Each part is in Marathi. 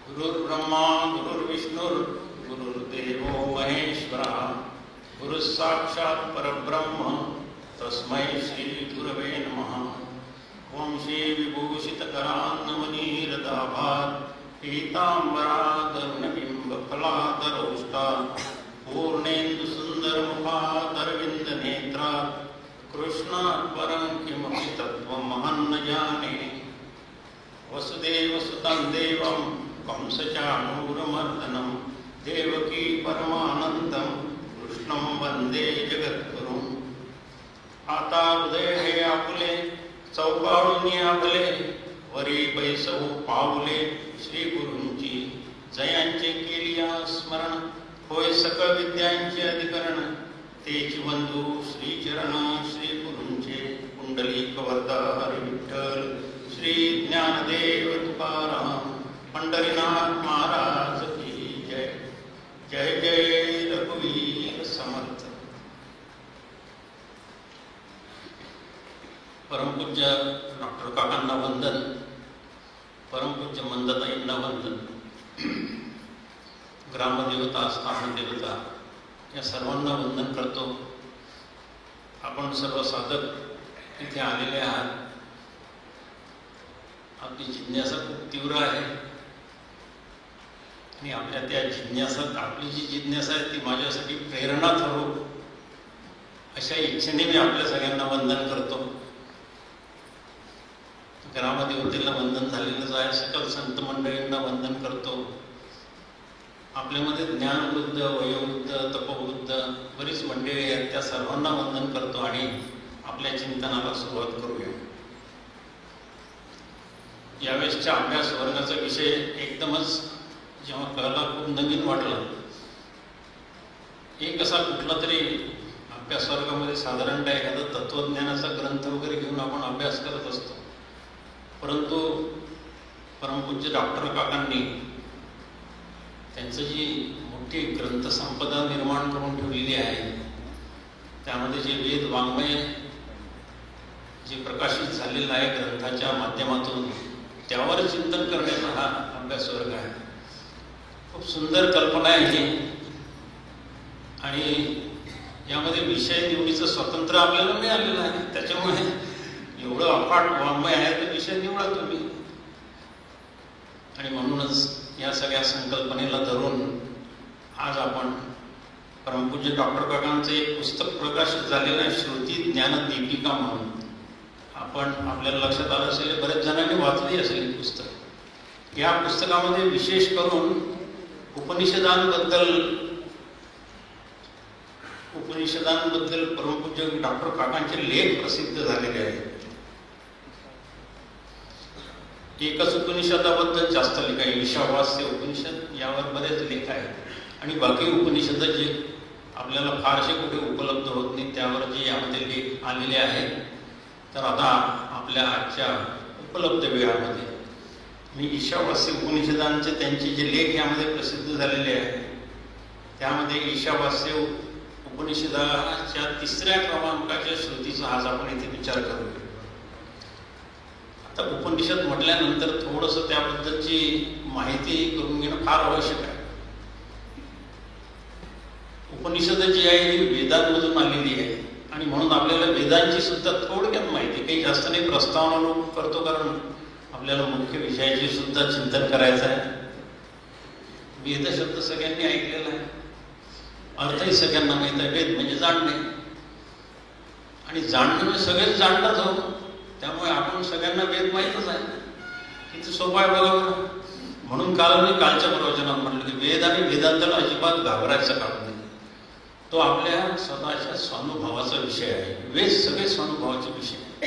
गुरुर्ब्रह्मा गुरुर्विष्णुर् गुरुर्देवो महेश्वरः गुरुः साक्षात् परब्रह्म तस्मै श्री गुरवे नमः। ओं श्री विभूषितकरान्नमनीरदाभात् पीताम्बरादरुणबिम्बफलादरौष्टात् पूर्णेन्दुसुन्दरमुखादरविन्दनेत्रात् कृष्णात् परं किमपि तत्त्वमहं न जाने। वसुदेवसुतं देवं कंसचाणूरमर्दनं देवकी परमानन्दं कृष्णं वन्दे जगद्गुरुम्। आता उदय हे आपुले चौकाळूनी आपले वरी बैसवू पाऊले श्री गुरूंची जयांचे केलिया स्मरण होय सकळ विद्यांचे अधिकरण तेच बंधू श्रीचरण श्री गुरूंचे कुंडलिक वरदार विठ्ठल श्री ज्ञानदेव तुकाराम पंढरीनाथ महाराज की जय। जय जय रघुवीर समर्थ। परमपूज्य डॉक्टर काकांना वंदन, परमपूज्य मंदताईंना वंदन, ग्रामदेवता स्थानदेवता या सर्वांना वंदन करतो। आपण सर्व साधक इथे आलेले आहात। आपली जिज्ञासा खूप तीव्र आहे आणि आपल्या त्या जिज्ञासात आपली जी जिज्ञासा आहे ती माझ्यासाठी प्रेरणा ठरो अशा इच्छेने मी आपल्या सगळ्यांना वंदन करतो। ग्रामदेवतेला वंदन झालेलंच आहे, सकल संत मंडळींना वंदन करतो। आपल्यामध्ये ज्ञानवृद्ध, वयोवृद्ध, तपवृद्ध बरीच मंडळी आहेत, त्या सर्वांना वंदन करतो आणि आपल्या चिंतनाला सुरुवात करूया। यावेळेसच्या अभ्यास वर्गाचा विषय एकदमच जेव्हा कळला खूप नवीन वाटला। एक असा कुठला तरी अभ्यास वर्गामध्ये साधारणतः एखादा तत्वज्ञानाचा ग्रंथ वगैरे घेऊन आपण अभ्यास करत असतो, परंतु परमपूज्य डॉक्टर काकांनी त्यांचं जी मोठी ग्रंथसंपदा निर्माण करून ठेवलेली आहे त्यामध्ये जे वेद वाङ्मय जे प्रकाशित झालेलं आहे ग्रंथाच्या माध्यमातून त्यावर चिंतन करण्याचा हा अभ्यास वर्ग आहे। खूप सुंदर कल्पना आहे ही आणि यामध्ये विषय निवडीचं स्वातंत्र्य आपल्याला मिळालेलं आहे, त्याच्यामुळे एवढं अफाट वाङ्मय आहे तर विषय निवडा तुम्ही। आणि म्हणूनच या सगळ्या संकल्पनेला धरून आज आपण परमपूज्य डॉक्टर काकांचं एक पुस्तक प्रकाशित झालेलं आहे, श्रुती ज्ञान दीपिका म्हणून। आपण आपल्याला लक्षात आलं असेल, बरेच जणांनी वाचली असेल हे पुस्तक। या पुस्तकामध्ये विशेष करून उपनिषदांबद्दल परमपूज्य डॉक्टर काकांचे लेख प्रसिद्ध झालेले आहेत। एकच उपनिषदाबद्दल जास्त लेख आहे, ईशावास्य उपनिषद, यावर बरेच लेख आहेत आणि बाकी उपनिषद जे आपल्याला फारसे कुठे उपलब्ध होत नाही त्यावर जे यामध्ये लेख आलेले आहेत। तर आता आपल्या आजच्या उपलब्ध वेळामध्ये मी ईशावास्य उपनिषदांचे त्यांचे जे लेख यामध्ये प्रसिद्ध झालेले आहेत त्यामध्ये ईशावास्य उपनिषदाच्या 3ऱ्या क्रमांकाच्या श्रुतीचा आज आपण इथे विचार करूया। आता उपनिषद म्हटल्यानंतर थोडंसं त्याबद्दलची माहिती करून घेणं फार आवश्यक आहे। उपनिषद जी आहे ही वेदांमधून आलेली आहे आणि म्हणून आपल्याला वेदांची सुद्धा थोडक्यात माहिती, काही जास्त नाही, प्रस्तावना करतो कारण आपल्याला मुख्य विषयाची सुद्धा चिंतन करायचं आहे। वेद शब्द सगळ्यांनी ऐकलेला आहे, अर्थही सगळ्यांना माहित आहे। वेद म्हणजे जाणणे आणि जाणणे म्हणजे सगळेच जाणलाच आहोत, त्यामुळे आपण सगळ्यांना वेद माहीतच आहे। किती सोपं आहे बरोबर। म्हणून काल मी कालच्या प्रवचनात म्हटलं की वेद आणि वेदांताला अजिबात घाबरायचं काम नाही, तो आपल्या स्वतःच्या स्वानुभवाचा विषय आहे। वेद सगळे स्वानुभवाचे विषय आहे।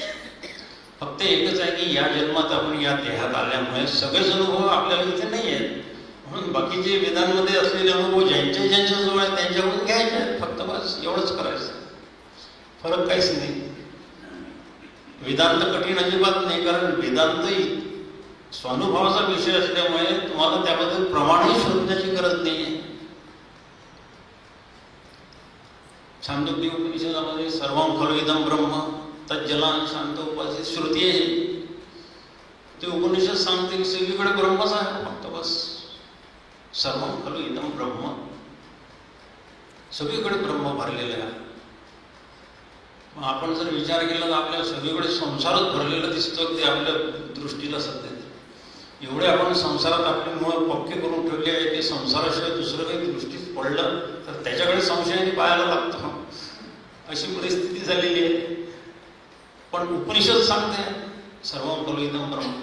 फक्त एकच आहे की या जन्मात आपण या देहात आल्यामुळे सगळेच अनुभव आपल्याला इथे नाही आहेत, म्हणून बाकीचे वेदांमध्ये असलेले अनुभव ज्यांच्या जवळ आहेत त्यांच्याकडून घ्यायचे आहेत, फक्त बस एवढंच करायचं, फरक काहीच नाही। वेदांत कठीण अजिबात नाही, कारण वेदांत स्वानुभवाचा विषय असल्यामुळे तुम्हाला त्याबद्दल प्रमाणही शोधण्याची गरज नाही आहे। छांदोग्य उपनिषदामध्ये सर्वं खलु इदं ब्रह्म तज्जलां शांत उपासी श्रुती आहे, ते उपनिषद सांगते की सगळीकडे ब्रह्मच आहे, फक्त बस सर्वं खलु इदं ब्रह्म. सगळीकडे ब्रह्म भरलेलं आहे. मग आपण जर विचार केला तर आपल्याला सगळीकडे संसारच भरलेला दिसतो ते आपल्या दृष्टीला सध्या. एवढे आपण संसारात आपली मुळं पक्के करून ठेवले आहे की संसाराशिवाय दुसरं काही दृष्टीत पडलं तर त्याच्याकडे संशयाने पाहायला लागतो. अशी परिस्थिती झालेली आहे. पण उपनिषद सांगते सर्वं खलु इदं ब्रह्म.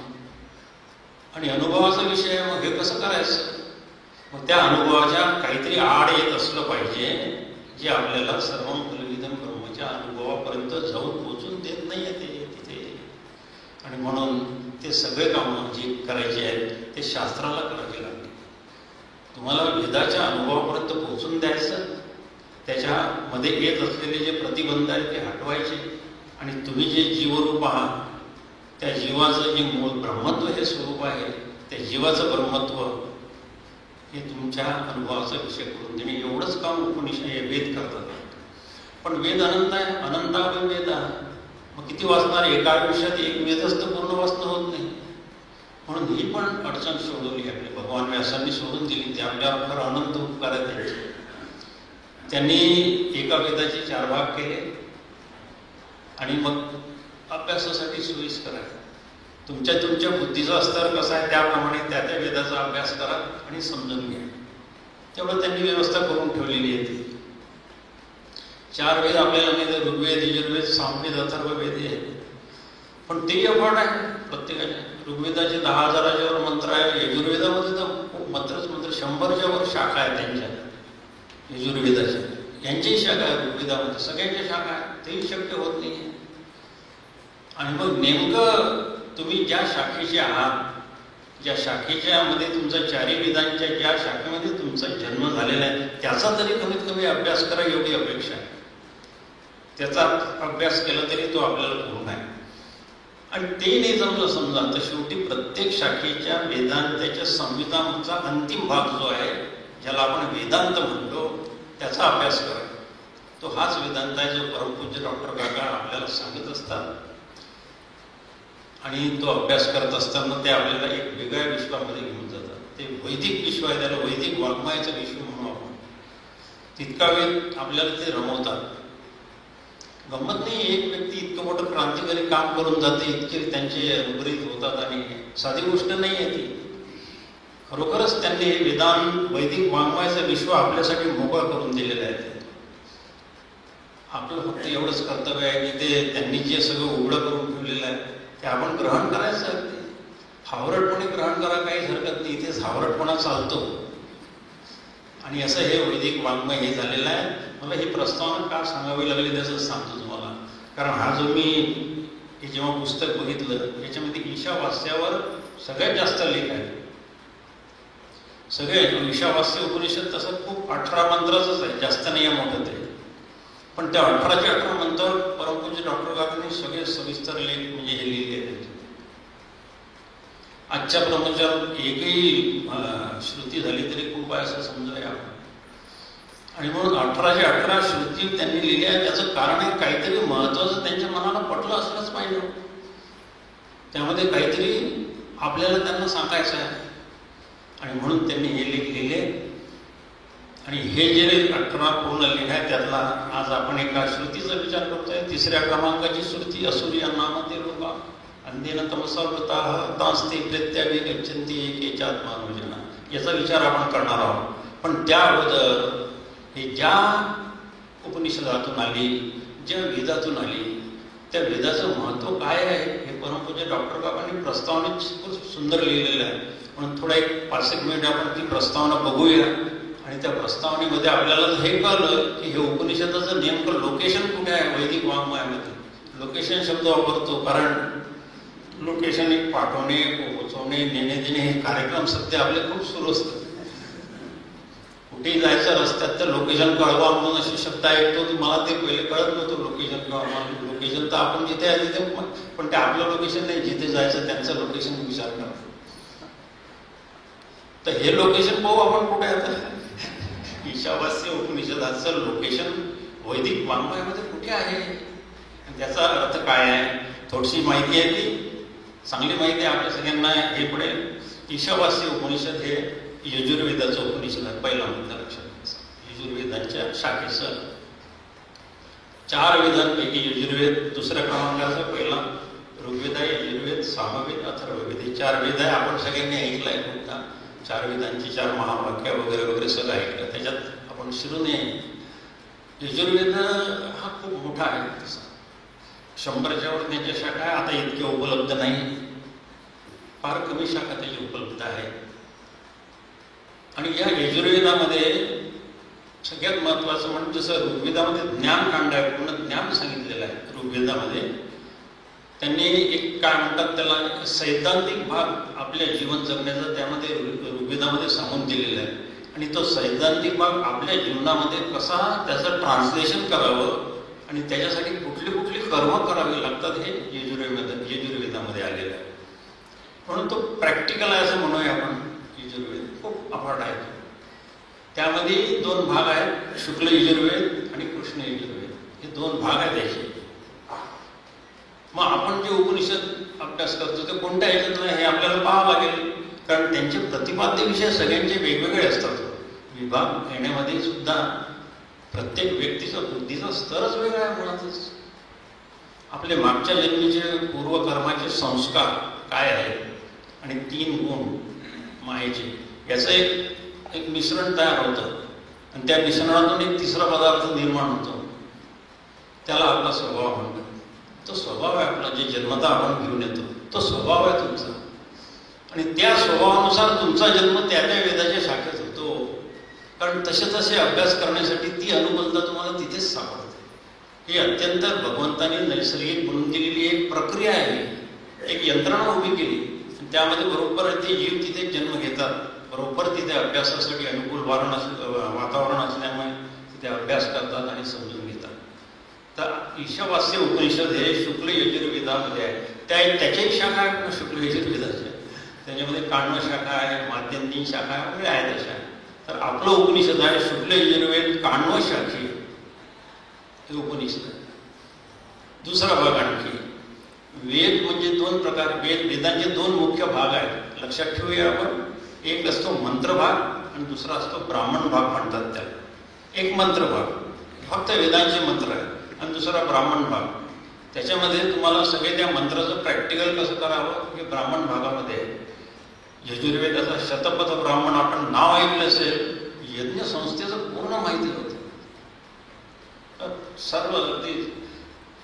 आणि अनुभवाचा विषय आहे. मग हे कसं करायचं? मग त्या अनुभवाच्या काहीतरी आड येत असलं पाहिजे जे आपल्याला सर्वं खलु इदं ब्रह्मच्या अनुभवापर्यंत जाऊन पोचून देत नाही आहे ते तिथे. आणि म्हणून ते सगळे कामं जी करायची आहेत ते शास्त्राला करावे लागते. तुम्हाला वेदाच्या अनुभवापर्यंत पोचून द्यायचं, त्याच्यामध्ये येत असलेले जे प्रतिबंध आहेत ते हटवायचे आणि तुम्ही जे जीवरूप आहात त्या जीवाचं जे मूळ ब्रह्मत्व हे स्वरूप आहे त्या जीवाचं ब्रह्मत्व हे तुमच्या अनुभवाचा विषय करून देणे एवढंच काम उपनिषद हे वेद करतात. पण वेद अनंत आहे. अनंतावे वेद. मग किती वाचणार? एका आयुष्यात एक वेदच तर पूर्ण वाचणं होत नाही. म्हणून ही पण अडचण सोडवली आपली भगवान व्यासांनी सोडून दिली. ते आपल्यावर फार अनंत उपकार आहेत त्यांचे. त्यांनी एका वेदाचे 4 भाग केले आणि मग अभ्यासासाठी सोयीस्कर आहे. तुमच्या बुद्धीचा स्तर कसा आहे त्याप्रमाणे त्या वेदाचा अभ्यास करा आणि समजून घ्या. तेवढं त्यांनी व्यवस्था करून ठेवलेली आहे. 4 वेद आपल्याला माहिती आहे. ऋग्वेद, यजुर्वेद, सामवेद, अथर्ववेद आहे. पण ते अफाट आहे प्रत्येकाचे. ऋग्वेदाचे 10,000च्या वर मंत्र आहे. यजुर्वेदामध्ये तर मंत्रच मंत्र 100च्या वर शाखा आहे त्यांच्या यजुर्वेदाच्या. यांच्याही शाखा आहे ऋग्वेदामध्ये. सगळ्यांच्या शाखा आहे. तेही शक्य होत नाही आहे. आणि मग नेमकं तुम्ही ज्या शाखेचे आहात, ज्या शाखेच्या मध्ये तुमचा 4 वेदांच्या ज्या शाखेमध्ये तुमचा जन्म झालेला आहे त्याचा तरी कमीत कमी अभ्यास करा एवढी अपेक्षा आहे. त्याचा अभ्यास केला तरी तो आपल्याला पूर्ण आहे. आणि ते नाही जमलं समजा तर शेवटी प्रत्येक शाखेच्या वेदांताच्या संहितांचा अंतिम भाग जो आहे ज्याला आपण वेदांत म्हणतो त्याचा अभ्यास करा. तो हाच वेदांत आहे जो परमपूज्य डॉक्टर काका आपल्याला सांगत असतात. आणि तो अभ्यास करत असताना ते आपल्याला एक वेगळ्या विश्वामध्ये घेऊन जातात. ते वैदिक विश्व आहे. त्याला वैदिक वाङ्मयाचं विश्व म्हणू आपण. तितका वेळ आपल्याला ते रमवतात. गंमत नाही. एक व्यक्ती इतकं मोठं क्रांतिकारी काम करून जाते, इतके त्यांचे अनुग्रहित होतात आणि साधी गोष्ट नाही आहे ती. खरोखरच त्यांनी वेदांत वैदिक वाङ्मयाचं विश्व आपल्यासाठी मोकळं करून दिलेलं आहे. आपलं फक्त एवढंच कर्तव्य आहे की ते त्यांनी जे सगळं उघडं करून ठेवलेलं आहे ते आपण ग्रहण करायचं आहे. हावरटपणे ग्रहण करा, काहीच हरकत नाही. इथेच हावरटपणा चालतो. आणि असं हे वैदिक वाङ्मय हे झालेलं आहे. मला ही प्रस्तावना का सांगावी लागली त्याचं सांगतो तुम्हाला. कारण हा जो मी हे जेव्हा पुस्तक बघितलं याच्यामध्ये ईशावास्यावर सगळ्यात जास्त लेख आहे. सगळे ईशावास्य उपनिषद तसं खूप 18 मंत्राचंच आहे, जास्त नाही आहे मोठं ते. पण त्या 18च्या 18 मंत्रावर परमपूज्य डॉक्टर काकांनी सगळे सविस्तर लेख म्हणजे हे लिहिले आहेत. आजच्या प्रपंचात एकही श्रुती झाली तरी खूप आहे असं समजूया आपण. आणि म्हणून 18च्या 18 श्रुती त्यांनी लिहिल्या आहे. त्याचं कारण आहे काहीतरी महत्वाचं त्यांच्या मनाला पटलं असलंच पाहिजे. त्यामध्ये काहीतरी आपल्याला त्यांना सांगायचं आहे. आणि म्हणून त्यांनी हे लेख लिहिले. आणि हे जे 18 पूर्ण लेख आहे त्यातला आज आपण एका श्रुतीचा विचार करतोय. 3ऱ्या क्रमांकाची श्रुती असुरिया नाम ते लोका अंधेन तमसावृताः तांस्ते प्रत्यावी गच्छन्ति एकेचात्मानुजना. याचा विचार आपण करणार आहोत. पण त्या अगोदर हे ज्या उपनिषदातून आली, ज्या वेदातून आली त्या वेदाचं महत्त्व काय आहे हे परमपूज्य डॉक्टर काकांनी प्रस्तावनेत खूप सुंदर लिहिलेलं आहे. म्हणून थोडा एक 5-1 मिनिट आपण ती प्रस्तावना बघूया. आणि त्या प्रस्तावनेमध्ये आपल्याला हे कळलं की हे उपनिषदाचं नेमकं लोकेशन कुठे आहे वैदिक वाङ्मयामध्ये. लोकेशन शब्द वापरतो कारण लोकेशन एक पाठवणे, पोहोचवणे, नेणे देणे हे कार्यक्रम सध्या आपले खूप सुरू असतात. कुठेही जायचं रस्त्यात तर लोकेशन कळवा म्हणून असे शब्द ऐकतो. मला ते पहिले कळत नव्हतं लोकेशन कळवा. लोकेशन तर आपण जिथे आहे तिथे, पण ते आपलं लोकेशन नाही. जिथे जायचं त्यांचं लोकेशन विचार करा. तर हे लोकेशन पाहू आपण कुठे आहे. ईशावास्य उपनिषदाचं लोकेशन वैदिक वाङ्मयामध्ये कुठे आहे, त्याचा अर्थ काय आहे, थोडीशी माहिती आहे. ती चांगली माहिती आहे आपल्या सगळ्यांना हे पडेल. ईशावास्य उपनिषद हे यजुर्वेदाचं उपनिषद आहे. पहिला मुद्दा लक्षात घ्यायचा. यजुर्वेदाच्या शाखेचं 4 वेदांपैकी यजुर्वेद दुसऱ्या क्रमांकाचा, पहिला ऋग्वेद आहे, यजुर्वेद, सामवेद, अथर्ववेद. हे 4 वेद आहे. आपण सगळ्यांनी ऐकलंय मुद्दा. 4 वेदांची 4 महावाक्य वगैरे वगैरे सगळं ऐकलं. त्याच्यात आपण शिरू नये. यजुर्वेद हा खूप मोठा आहे. तसा 100च्या वर त्याच्या शाखा आहे. आता इतक्या उपलब्ध नाही, फार कमी शाखा त्याची उपलब्ध आहे. आणि या यजुर्वेदामध्ये सगळ्यात महत्वाचं म्हणजे जसं ऋग्वेदामध्ये ज्ञानकांड आहे, पूर्ण ज्ञान सांगितलेलं आहे. ऋग्वेदामध्ये त्यांनी एक काय म्हणतात त्याला सैद्धांतिक भाग आपल्या जीवन जगण्याचा त्यामध्ये ऋग्वेदामध्ये सांगून दिलेला आहे. आणि तो सैद्धांतिक भाग आपल्या जीवनामध्ये कसा त्याचं ट्रान्सलेशन करावं आणि त्याच्यासाठी कुठली कुठली कर्म करावी लागतात हे यजुर्वेदामध्ये आलेलं आहे. म्हणून तो प्रॅक्टिकल आहे असं म्हणूया आपण. यजुर्वेद खूप अफाट आहे. त्यामध्ये 2 भाग आहेत, शुक्ल यजुर्वेद आणि कृष्ण यजुर्वेद. हे 2 भाग आहेत त्याचे. मग आपण जे उपनिषद अभ्यास करतो ते कोणत्या ह्याच्यातलं हे आपल्याला पाहावं लागेल. कारण त्यांचे प्रतिपाद्य विषय सगळ्यांचे वेगवेगळे असतात. विभाग येण्यामध्ये सुद्धा प्रत्येक व्यक्तीचा बुद्धीचा स्तरच वेगळा आहे. मुळातच आपले मागच्या जन्मीचे पूर्वकर्माचे संस्कार काय आहेत आणि 3 गुण मायेचे याचं एक मिश्रण तयार होतं. आणि त्या मिश्रणातून एक तिसरा पदार्थ निर्माण होतो. त्याला आपला स्वभाव म्हणतात. तो स्वभाव आहे आपला, जे जन्मता आपण घेऊन येतो तो स्वभाव आहे तुमचा. आणि त्या स्वभावानुसार तुमचा जन्म त्या वेदाच्या शाखेत होतो. कारण तसे अभ्यास करण्यासाठी ती अनुबंध तुम्हाला तिथेच सापडते. ही अत्यंत भगवंताने नैसर्गिक बनवून दिलेली एक प्रक्रिया आहे, एक यंत्रणा उभी केली. त्यामध्ये बरोबर ते जीव तिथे जन्म घेतात. बरोबर तिथे अभ्यासासाठी अनुकूल वातावरण असल्यामुळे तिथे अभ्यास करतात आणि समजून घेतात. तर ईशावास्य उपनिषद हे शुक्ल यजुर्वेदामध्ये आहे. त्याच्याही शाखा आहे शुक्ल यजुर्वेदाच्या. त्याच्यामध्ये काण्व शाखा आहे, माध्यंतिन शाखा आहे, वगैरे आहे तशा. तर आपलं उपनिषद आहे शुक्ल यजुर्वेद काण्व शाखी हे उपनिषद आहे. दुसरा भाग आणखी वेद म्हणजे 2 प्रकार. वेदांचे 2 मुख्य भाग आहेत. लक्षात ठेवूया आपण. एक असतो मंत्र भाग आणि दुसरा असतो ब्राह्मण भाग म्हणतात त्याला. एक मंत्र भाग फक्त वेदांचे मंत्र आहे आणि दुसरा ब्राह्मण भाग. त्याच्यामध्ये तुम्हाला सगळे त्या मंत्राचं प्रॅक्टिकल कसं करावं हे ब्राह्मण भागामध्ये. यजुर्वेदाचा शतपथ ब्राह्मण आपण नाव ऐकलं असेल. यज्ञ संस्थेचं पूर्ण माहिती होतं. सर्व अगदी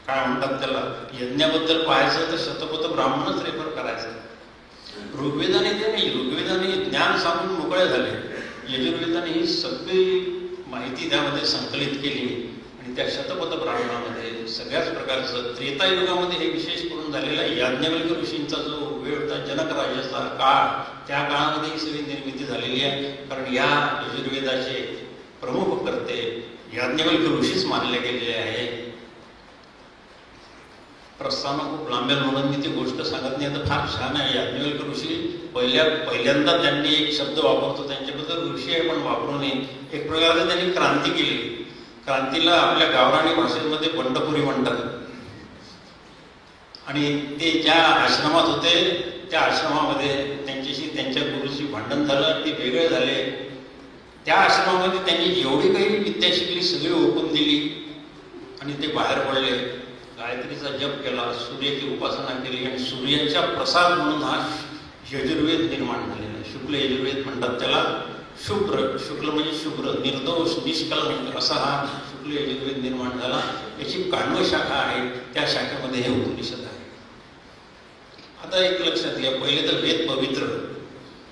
काय म्हणतात त्याला यज्ञाबद्दल पाहायचं तर शतपथ ब्राह्मणच रेफर करायचं. ऋग्वेदाने ते नाही. ऋग्वेदाने ज्ञान सांगून मोकळे झाले. यजुर्वेदाने ही सगळी माहिती त्यामध्ये संकलित केली आणि त्या शतपथ ब्राह्मणामध्ये सगळ्याच प्रकारचं त्रेतायुगामध्ये हे विशेष करून झालेला याज्ञवल्क्य ऋषींचा जो वेळ होता जनक राजाचा काळ, त्या काळामध्ये ही सगळी निर्मिती झालेली आहे. कारण या यजुर्वेदाचे प्रमुख कर्ते याज्ञवल्क्य ऋषीच मानले गेलेले आहे. प्रस्थानं खूप लांबेल म्हणून मी ती गोष्ट सांगत नाही. तर फार छान आहे. याज्ञवल्क्य ऋषी पहिल्यांदा त्यांनी एक शब्द वापरतो त्यांच्याबद्दल ऋषी आहे पण वापरू नये. एक प्रकारचं त्यांनी क्रांती केली. क्रांतीला आपल्या गावराणी भाषेमध्ये बंडखोरी म्हणतात. आणि ते ज्या आश्रमात होते त्या आश्रमामध्ये त्यांच्याशी त्यांच्या गुरुशी भांडण झालं. ते वेगळे झाले. त्या आश्रमामध्ये त्यांनी जेवढी काही विद्या शिकली सगळी ओकून दिली आणि ते बाहेर पडले. गायत्रीचा जप केला, सूर्याची उपासना केली आणि सूर्याच्या प्रसाद म्हणून हा यजुर्वेद निर्माण झालेला. शुक्ल यजुर्वेद म्हणतात त्याला. शुक्ल म्हणजे शुभ्र, निर्दोष, निष्कलंक असा हा शुक्ल यजुर्वेद निर्माण झाला. याची काण्व शाखा आहे. त्या शाखेमध्ये हे उपनिषद आहे. आता एक लक्षात घ्या. पहिले तर वेद पवित्र,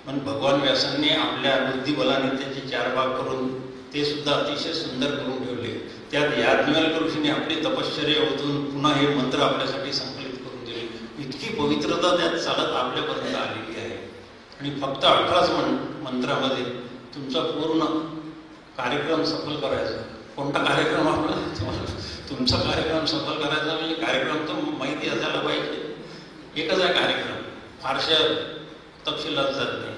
पण भगवान व्यासांनी आपल्या बुद्धिबलाने त्याचे 4 भाग करून ते सुद्धा अतिशय सुंदर करून ठेवले. त्यात याज्ञवल्क्य ऋषीने आपली तपश्चर्या ओतून पुन्हा हे मंत्र आपल्यासाठी संकलित करून दिले. इतकी पवित्रता त्यात चालत आपल्यापर्यंत आलेली आहे. आणि फक्त 18च मंत्रामध्ये तुमचा पूर्ण कार्यक्रम सफल करायचा. कोणता कार्यक्रम आपला तुमचा कार्यक्रम सफल करायचा म्हणजे कार्यक्रम तर माहिती असायला पाहिजे. एकच आहे कार्यक्रम, फारशा तपशिलात जात नाही.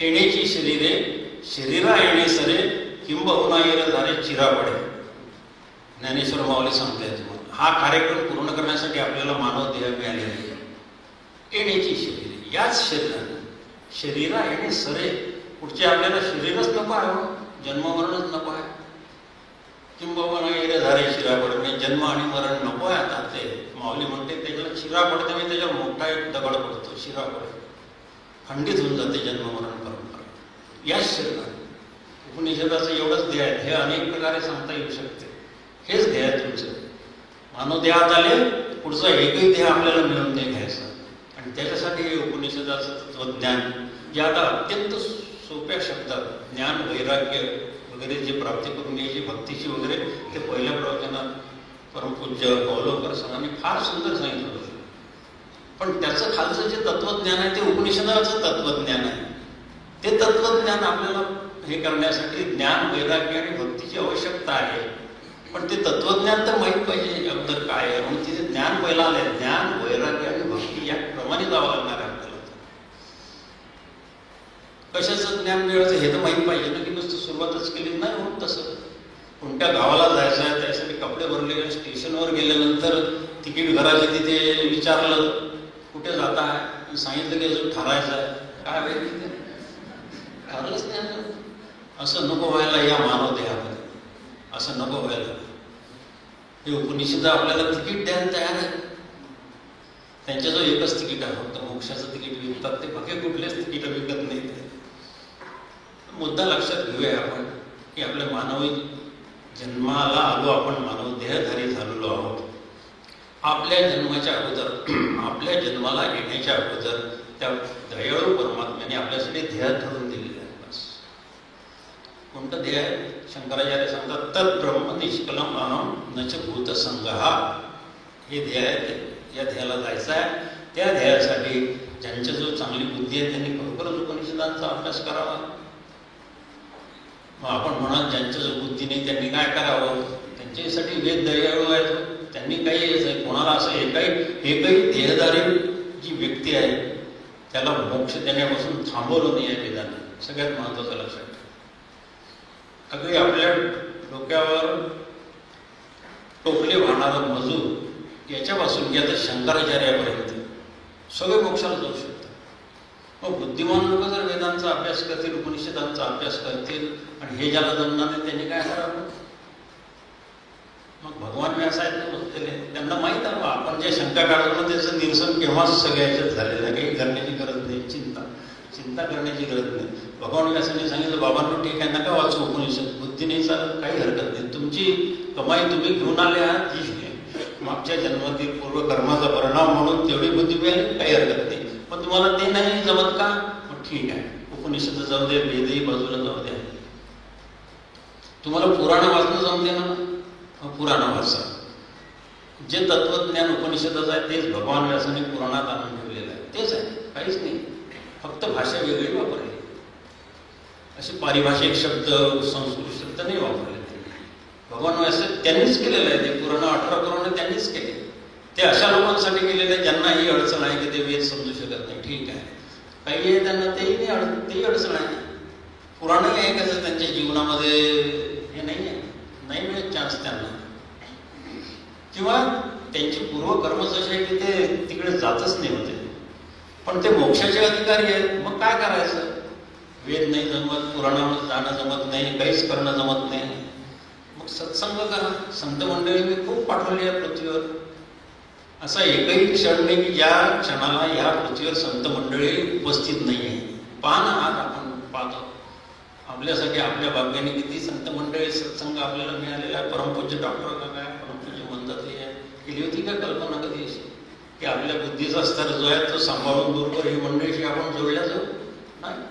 येण्याची शरीरे शरीरा येणे सरे किंबहुना येर झाले चिरा पडे. ज्ञानेश्वर माऊली सांगताय तुम्हाला. हा कार्यक्रम पूर्ण करण्यासाठी आपल्याला मानव देह मिळाले आहे. येण्याची शरीरे याच शरीराने शरीरा येणे सरे पुढचे आपल्याला शरीरच नको आहे, जन्ममरणच नको आहे. किंबहुना येरे झाले शिरा पडणे, जन्म आणि मरण नको आहे. आता ते माऊली म्हणते त्याच्याला शिरा पडते म्हणजे त्याच्यावर मोठा एक दगड पडतो, शिरा पडतो, खंडित होऊन जाते जन्म मरण परंपरा याच शरीरात. उपनिषदाचं एवढंच ध्येय आहे. हे अनेक प्रकारे सांगता येऊ शकते. हेच ध्येय आहे तुमचं. मानव देहात आले, पुढचा एकही ध्येय आपल्याला मिळून नाही घ्यायचा. आणि त्याच्यासाठी हे उपनिषदाचं तत्वज्ञान, जे आता अत्यंत सोप्या शब्दात ज्ञान वैराग्य वगैरे जे प्राप्ती करून घ्यायची भक्तीची वगैरे, ते पहिल्या प्रवचनात परमपूज्य अवलोकर सरांनी फार सुंदर सांगितलं होतं. पण त्याचं खालचं जे तत्वज्ञान आहे ते उपनिषदाचं तत्वज्ञान आहे. ते तत्वज्ञान आपल्याला हे करण्यासाठी ज्ञान वैराग्य आणि भक्तीची आवश्यकता आहे. पण ते तत्वज्ञान तर माहीत पाहिजे अगोदर काय आहे. म्हणून तिथे ज्ञान पहिला आलंय. ज्ञान वैराग्य आणि भक्ती या क्रमाने जावं लागणार आहे आपल्याला. कशाचं ज्ञान मिळायचं हे तर माहीत पाहिजे ना, की नुसतं सुरुवातच केली नाही होत तसं. कोणत्या गावाला जायचं आहे त्यासाठी कपडे भरले, स्टेशनवर गेल्यानंतर तिकीट घराचे तिथे विचारलं कुठे जाता आहे, सांगितलं की अजून ठरायचं आहे. काय वेळ तिथे ठरलंच नाही. असं नको व्हायला या मानव देहामध्ये, असं नको व्हायला. हे उपनिषद आपल्याला तिकीट द्यायला तयार आहे. त्यांच्याजवळ एकच तिकीट आहे, फक्त मोक्षाचं तिकीट विकतात ते, बाकी कुठलेच तिकीट विकत नाही. मुद्दा लक्षात घेऊया आपण की आपल्या मानवी जन्माला आलो, आपण मानव देहधारी झालेलो आहोत. आपल्या जन्माच्या अगोदर, आपल्या जन्माला येण्याच्या अगोदर त्या दयाळू परमात्म्याने आपल्यासाठी ध्येय ठरवून दिलेलं आहे. बस कोणतं ध्येय आहे? शंकराचार्य सांगतात तत् ब्रह्म निष्कलम अहम नच भूत संगहा. हे ध्येय आहे. या ध्येयाला जायचं आहे. त्या ध्येयासाठी ज्यांच्याजवळ चांगली बुद्धी आहे त्यांनी खरोखरच उपनिषदांचा अभ्यास करावा. मग आपण म्हणाल ज्यांच्याजवळ बुद्धी नाही त्यांनी काय करावं? त्यांच्यासाठी वेद दयाळू आहेत. त्यांनी काही यायचं. कोणाला असं एकही देहधारी जी व्यक्ती आहे त्याला मोक्ष देण्यापासून थांबवलं नाही आहे वेदांनी. सगळ्यात महत्त्वाचं लक्षात ठेवा. अगदी आपल्या डोक्यावर टोपले वाहणारा मजूर याच्यापासून की आता शंकराचार्यापर्यंत सगळे मोक्षाला जाऊ शकतात. मग बुद्धिमान लोक जर वेदांचा अभ्यास करतील, उपनिषदांचा अभ्यास करतील आणि हे ज्याला जमणार नाही त्यांनी काय करावं? मग भगवान व्यास आहेत ना बसलेले, त्यांना माहीत आहे आपण जे शंका काढतो ना त्याचं निरसन केव्हाच सगळ्याच्यात झालेलं आहे. काही करण्याची गरज नाही. चिंता करण्याची गरज नाही. भगवान व्यासांनी सांगितलं बाबांनो ठीक आहे नका वाचू उपनिषद, बुद्धी नाही चालत, काही हरकत नाही. तुमची कमाई तुम्ही घेऊन आले आहात, जी मागच्या जन्मातील पूर्वकर्माचा परिणाम म्हणून तेवढी बुद्धी मिळाली, काही हरकत नाही. पण तुम्हाला ते नाही जमत का? मग ठीक आहे, उपनिषद जाऊ दे, वेदही बाजूला जाऊ द्या. तुम्हाला पुराण वाचणं जमते ना, मग पुराण वाचा. जे तत्वज्ञान उपनिषदाचं आहे तेच भगवान व्यासाने पुराणात आणून ठेवलेलं आहे. तेच आहे, काहीच नाही. फक्त भाषा वेगळी वापरली. असे पारिभाषिक शब्द, संस्कृत शब्द नाही वापरले. भगवान व्यास त्यांनीच केलेलं आहे. ते पुराण 18 पुराण त्यांनीच केले. ते अशा लोकांसाठी केलेलं आहे ज्यांना ही अडचण आहे की ते वेद समजू शकत नाही. ठीक आहे, काही आहे त्यांना तेही अडचण आहे. पुराणही आहे कसं त्यांच्या जीवनामध्ये हे नाही आहे, नाही मिळत चान्स त्यांना. किंवा त्यांची पूर्वकर्म जसे आहे की ते तिकडे जातच नाही होते. पण ते मोक्षाचे अधिकारी आहेत. मग काय करायचं? वेद नाही जमत, पुराणामध्ये जाणं जमत नाही, काहीच करणं जमत नाही. मग सत्संग करा. संत मंडळी मी खूप पाठवली आहे पृथ्वीवर. असा एकही क्षण नाही की ज्या क्षणाला या पृथ्वीवर संत मंडळी उपस्थित नाही आहे. पाहा ना, आज आपण पाहतो आपल्यासाठी आपल्या भाग्याने किती संत मंडळी सत्संग आपल्याला मिळालेला आहे. परमपूज्य डॉक्टर काका आहे, परमपूज्य मंदाताई आहे. केली होती का कल्पना कधी अशी की आपल्या बुद्धीचा स्तर जो आहे तो सांभाळून बरोबर ही मंडळीशी आपण जोडल्या जाऊ? नाही.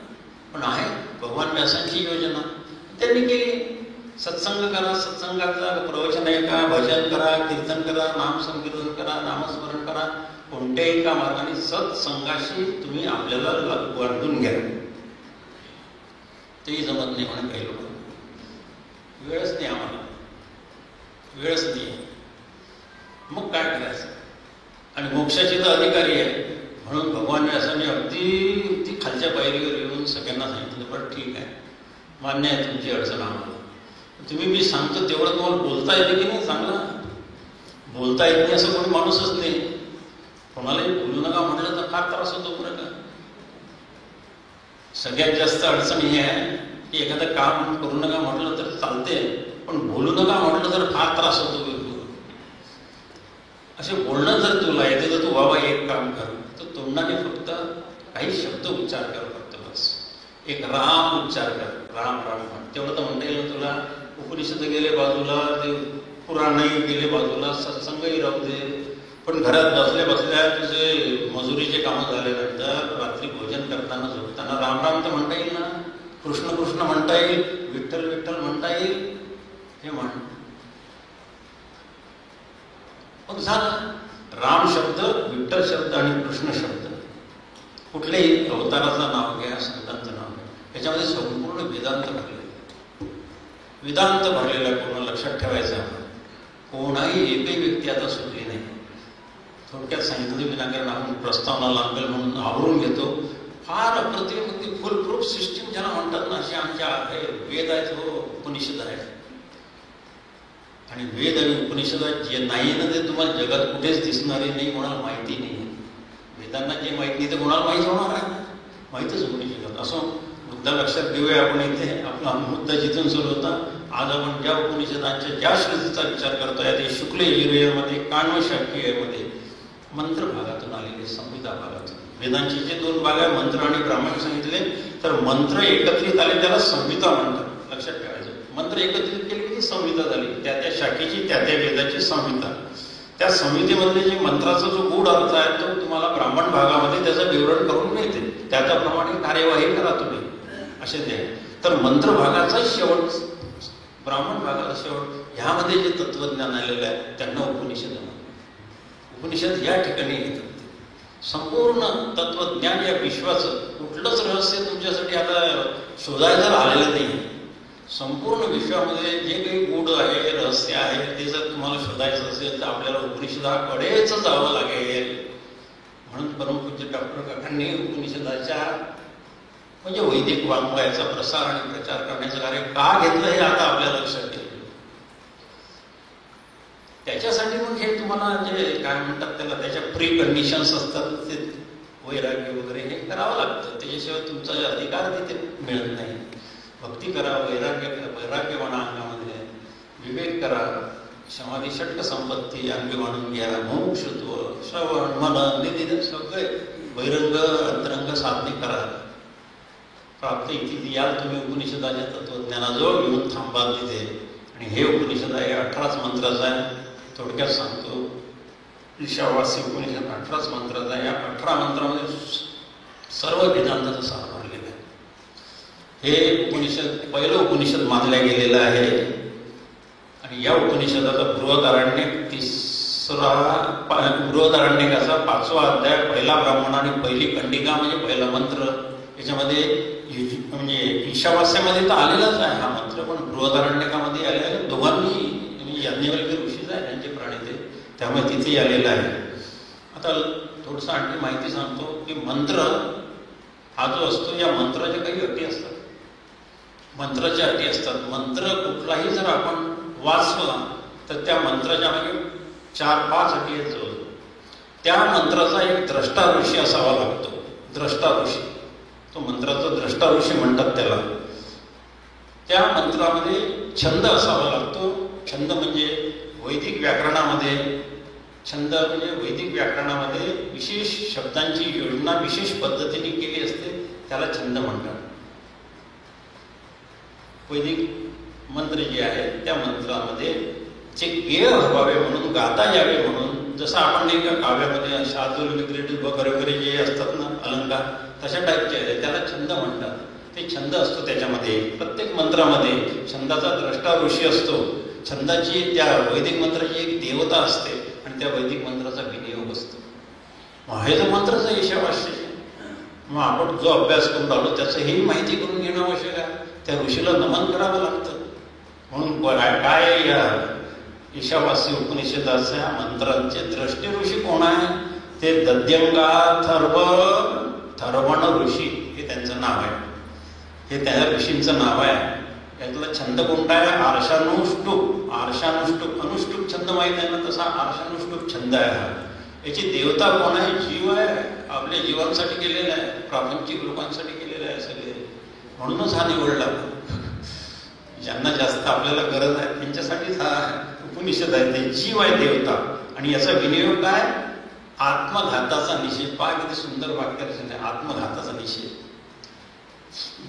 पण आहे भगवान व्यासांची योजना, त्यांनी केली. सत्संग करा, सत्संगाचा प्रवचन ऐका, भजन करा, कीर्तन करा, नामसंकीर्तन करा, नामस्मरण करा. कोणत्याही एका मार्गाने सत्संगाशी तुम्ही आपल्याला बांधून घ्या. तेही जमत नाही म्हणून काही लोक. वेळच नाही आम्हाला, वेळच नाही. मग काय करायचं? आणि मोक्षाचे तर अधिकारी आहे म्हणून भगवान व्यासाने अगदी खालच्या पायरीवर येऊन सगळ्यांना सांगितलं बरं ठीक आहे, मान्य आहे तुमची अडचण आम्हाला. तुम्ही मी सांगतो तेवढं तुम्हाला बोलता येते की नाही? चांगलं बोलता येत नाही असं कोणी माणूसच नाही. कोणालाही बोलू नका म्हटलं तर फार त्रास होतो बरं का. सगळ्यात जास्त अडचण ही आहे की एखादं काम करू नका म्हटलं तर चालते, पण बोलू नका म्हटलं तर फार त्रास होतो. असे बोलणं जर तुला येते तर तू बाबा एक काम कर, तर तोंडाने फक्त काही शब्द उच्चार कर, फक्त बस एक राम उच्चार कर, राम राम म्हण. तेवढं तर म्हणता येईल तुला. उपनिषद गेले बाजूला, ते पुराणही गेले बाजूला, सत्संगही राहू दे, पण घरात बसल्या बसल्या तुझे मजुरीचे कामं झाल्यानंतर रात्री भोजन करताना झोपताना राम राम तर म्हणता येईल ना, कृष्ण कृष्ण म्हणता येईल, विठ्ठल विठ्ठल म्हणता येईल, हे म्हण. पण झालं राम शब्द, विठ्ठल शब्द आणि कृष्ण शब्द. कुठल्याही अवताराचं नाव घ्या, संतांचं नाव घ्या, याच्यामध्ये संपूर्ण वेदांत भरलेलं, वेदांत भरलेला पूर्ण लक्षात ठेवायचं. आपण कोणाही एकही व्यक्ती आता सुटली नाही. थोडक्यात सांगितलं विनाकारण आपण प्रस्तावना लागेल म्हणून आवरून घेतो. फार अप्रतिम अगदी फुलप्रूफ सिस्टीम ज्याला म्हणतात ना, असे आमच्या वेद आहेत, हो उपनिषद आहेत. आणि वेद आणि उपनिषदात जे नाही ना ते तुम्हाला जगात कुठेच दिसणारे नाही, कोणाला माहिती नाही. वेदांना जे माहिती नाही ते कोणाला माहिती होणार आहे, माहितच उपनिषदात. असं मुद्दा लक्षात घेऊया आपण. इथे आपला मुद्दा जिथून सुरू होता, आज आपण ज्या उपनिषदांच्या ज्या श्रुतीचा विचार करतोय ते शुक्ल यजुर्वेदामध्ये, काण्व शाक्यमध्ये मंत्र भागातून आलेले, संहिता भागातून. वेदांचे जे दोन भाग आहे, मंत्र आणि ब्राह्मण सांगितले, तर मंत्र एकत्रित आले त्याला संहिता म्हणतात. लक्षात ठेवायचं, मंत्र एकत्रित केले की संहिता झाली, त्या त्या शाखेची त्या त्या वेदाची संहिता. त्या संहितेमधले जे मंत्राचा जो गूढ अर्थ आहे तो तुम्हाला ब्राह्मण भागामध्ये त्याचं विवरण करून मिळते. त्याप्रमाणे कार्यवाही करा तुम्ही, असे ते. तर मंत्र भागाचा शेवट, ब्राह्मण भागाचा शेवट, ह्यामध्ये जे तत्वज्ञान आलेलं आहे त्यांना उपनिषद म्हणतात. उपनिषद या ठिकाणी येतात. संपूर्ण तत्वज्ञान या विश्वाचं कुठलंच रहस्य तुमच्यासाठी आता शोधायला आलेलं नाही. संपूर्ण विश्वामध्ये जे काही गूढ आहे, रहस्य आहे, ते जर तुम्हाला शोधायचं असेल तर आपल्याला उपनिषदाकडेच जावं लागेल. म्हणून परमपूज्य डॉक्टर काकांनी उपनिषदाच्या म्हणजे वैदिक वाङ्मयाचा प्रसार आणि प्रचार करण्याचं कार्य का घेतलं हे आता आपल्या लक्षात येईल. त्याच्यासाठी मग हे तुम्हाला जे काय म्हणतात त्याला, त्याच्या प्री कंडिशन्स असतात, ते वैराग्य वगैरे हे करावं लागतं. त्याच्याशिवाय तुमचा अधिकार तिथे मिळत नाही. भक्ती करा, वैराग्य म्हणा अंगामध्ये, विवेक करा, समाधी षटक संपत्ती अंगी म्हणून घ्या, मोक्षत्व, श्रवण, मनन, निधी, सगळे बहिरंग अंतरंग साधने करा. प्राप्त इथे याल तुम्ही उपनिषदाच्या तत्वज्ञानाजवळ येऊन थांबा तिथे. आणि हे उपनिषद आहे 18च मंत्राचं आहे. थोडक्यात सांगतो, ईशावासी उपनिषद 18च मंत्राचा आहे. या 18 मंत्रामध्ये सर्व वेदांताचा सार भरलेला आहे. हे उपनिषद पहिलं उपनिषद मानलं गेलेलं आहे. आणि या उपनिषदाचा बृहदारण्यकाचा 5वा अध्याय, पहिला ब्राह्मण आणि पहिली कंडिका म्हणजे पहिला मंत्र. याच्यामध्ये म्हणजे ईशावास्यामध्ये तर आलेलाच आहे हा मंत्र, पण बृहदारण्यकामध्ये आलेला दोघांनी याज्ञवल्क्य ऋषीच आहे, त्यांचे प्रणेते, त्यामुळे तिथे आलेला आहे. आता थोडंसं आणखी माहिती सांगतो की मंत्र हा जो असतो, या मंत्राच्या काही अटी असतात. मंत्राच्या अटी असतात. मंत्र कुठलाही जर आपण वाचला तर त्या मंत्राच्या मागे 4-5 अटी आहेत जवळ. त्या मंत्राचा एक द्रष्टा ऋषी असावा लागतो. द्रष्टा ऋषी, तो मंत्राचा द्रष्टा ऋषी म्हणतात त्याला. त्या मंत्रामध्ये छंद असावा लागतो. छंद म्हणजे वैदिक व्याकरणामध्ये, छंद म्हणजे वैदिक व्याकरणामध्ये विशेष शब्दांची योजना विशेष पद्धतीने केली असते, त्याला छंद म्हणतात. वैदिक मंत्र जे आहेत त्या मंत्रामध्ये जे गेय व्हावे म्हणून, गाता यावे म्हणून, जसं आपण नाही का काव्यामध्ये शार्दूल विक्रीडूल वगैरे जे असतात ना अलंकार, तशा टाईपचे आहेत, त्याला छंद म्हणतात. ते छंद असतो त्याच्यामध्ये. प्रत्येक मंत्रामध्ये छंदाचा द्रष्टा ऋषी असतो. छंदाची, त्या वैदिक मंत्राची एक देवता असते आणि त्या वैदिक मंत्राचा विनियोग असतो. मग हे जो मंत्राचा ईशावास्य, मग आपण जो अभ्यास करून राहिलो त्याचंही माहिती करून घेणं आवश्यक आहे. त्या ऋषीला नमन करावं लागतं. म्हणून काय या ईशावास्य उपनिषदाच्या मंत्रांचे द्रष्टे ऋषी कोण आहे? ते थर्वण ऋषी हे त्यांचं नाव आहे. हे त्या ऋषींचं नाव आहे. यातला छंद कोणता आहे? आर्षानुष्टुप. आर्षानुष्टुप, अनुष्टुप छंद माहीत आहे ना, तसा आर्षानुष्टुप छंद आहे हा. याची देवता कोण आहे? जीव आहे. आपल्या जीवांसाठी केलेला आहे, प्रापंचिक लोकांसाठी केलेलं आहे सगळे. म्हणूनच हा निवडला. ज्यांना जास्त आपल्याला गरज आहे त्यांच्यासाठीच हा उपनिषद आहे. ते जीव आहे देवता. आणि याचा विनियोग काय? आत्मघाताचा निषेध. पहा किती सुंदर वाक्य आहे, आत्मघाताचा निषेध.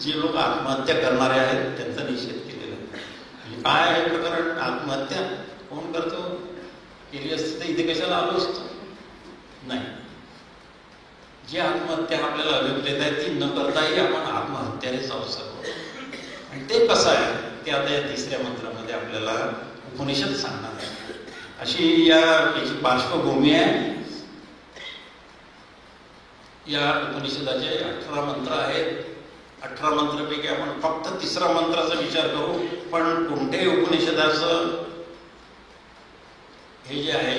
जे लोक आत्महत्या करणारे आहेत त्यांचा निषेध केलेला आहे. काय आहे प्रकरण? आत्महत्या कोण करतो? केली असती तर इथे कशाला आलो असतो? नाही. जी आत्महत्या आपल्याला अभिप्रेत आहे ती न करताही आपण आत्महत्यानेच अवसर करू. आणि ते कसं आहे ते आता या तिसऱ्या मंत्रामध्ये आपल्याला उपनिषद सांगणार आहे. अशी याची पार्श्वभूमी आहे. या उपनिषदाचे 18 मंत्र आहेत. 18 मंत्रापैकी आपण फक्त तिसरा मंत्राचा विचार करू. पण कोणत्याही उपनिषदाचं हे जे आहे,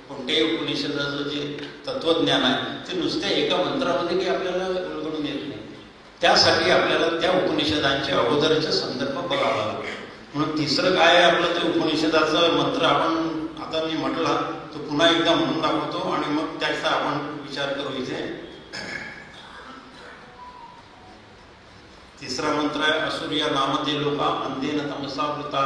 कोणत्याही उपनिषदाचं जे तत्वज्ञान आहे ते नुसत्या एका मंत्रामध्ये काही आपल्याला उलगडून येत नाही. त्यासाठी आपल्याला त्या उपनिषदांच्या अगोदरचे संदर्भ बघावा लागतो. म्हणून तिसरं काय आहे आपलं ते उपनिषदाचं मंत्र आपण आता मी म्हटला तो पुन्हा एकदा म्हणून दाखवतो आणि मग त्याचा आपण विचार करू. इथे तिसरा मंत्र आहे, असुर्या नामते लोका अंधेन तमसावृता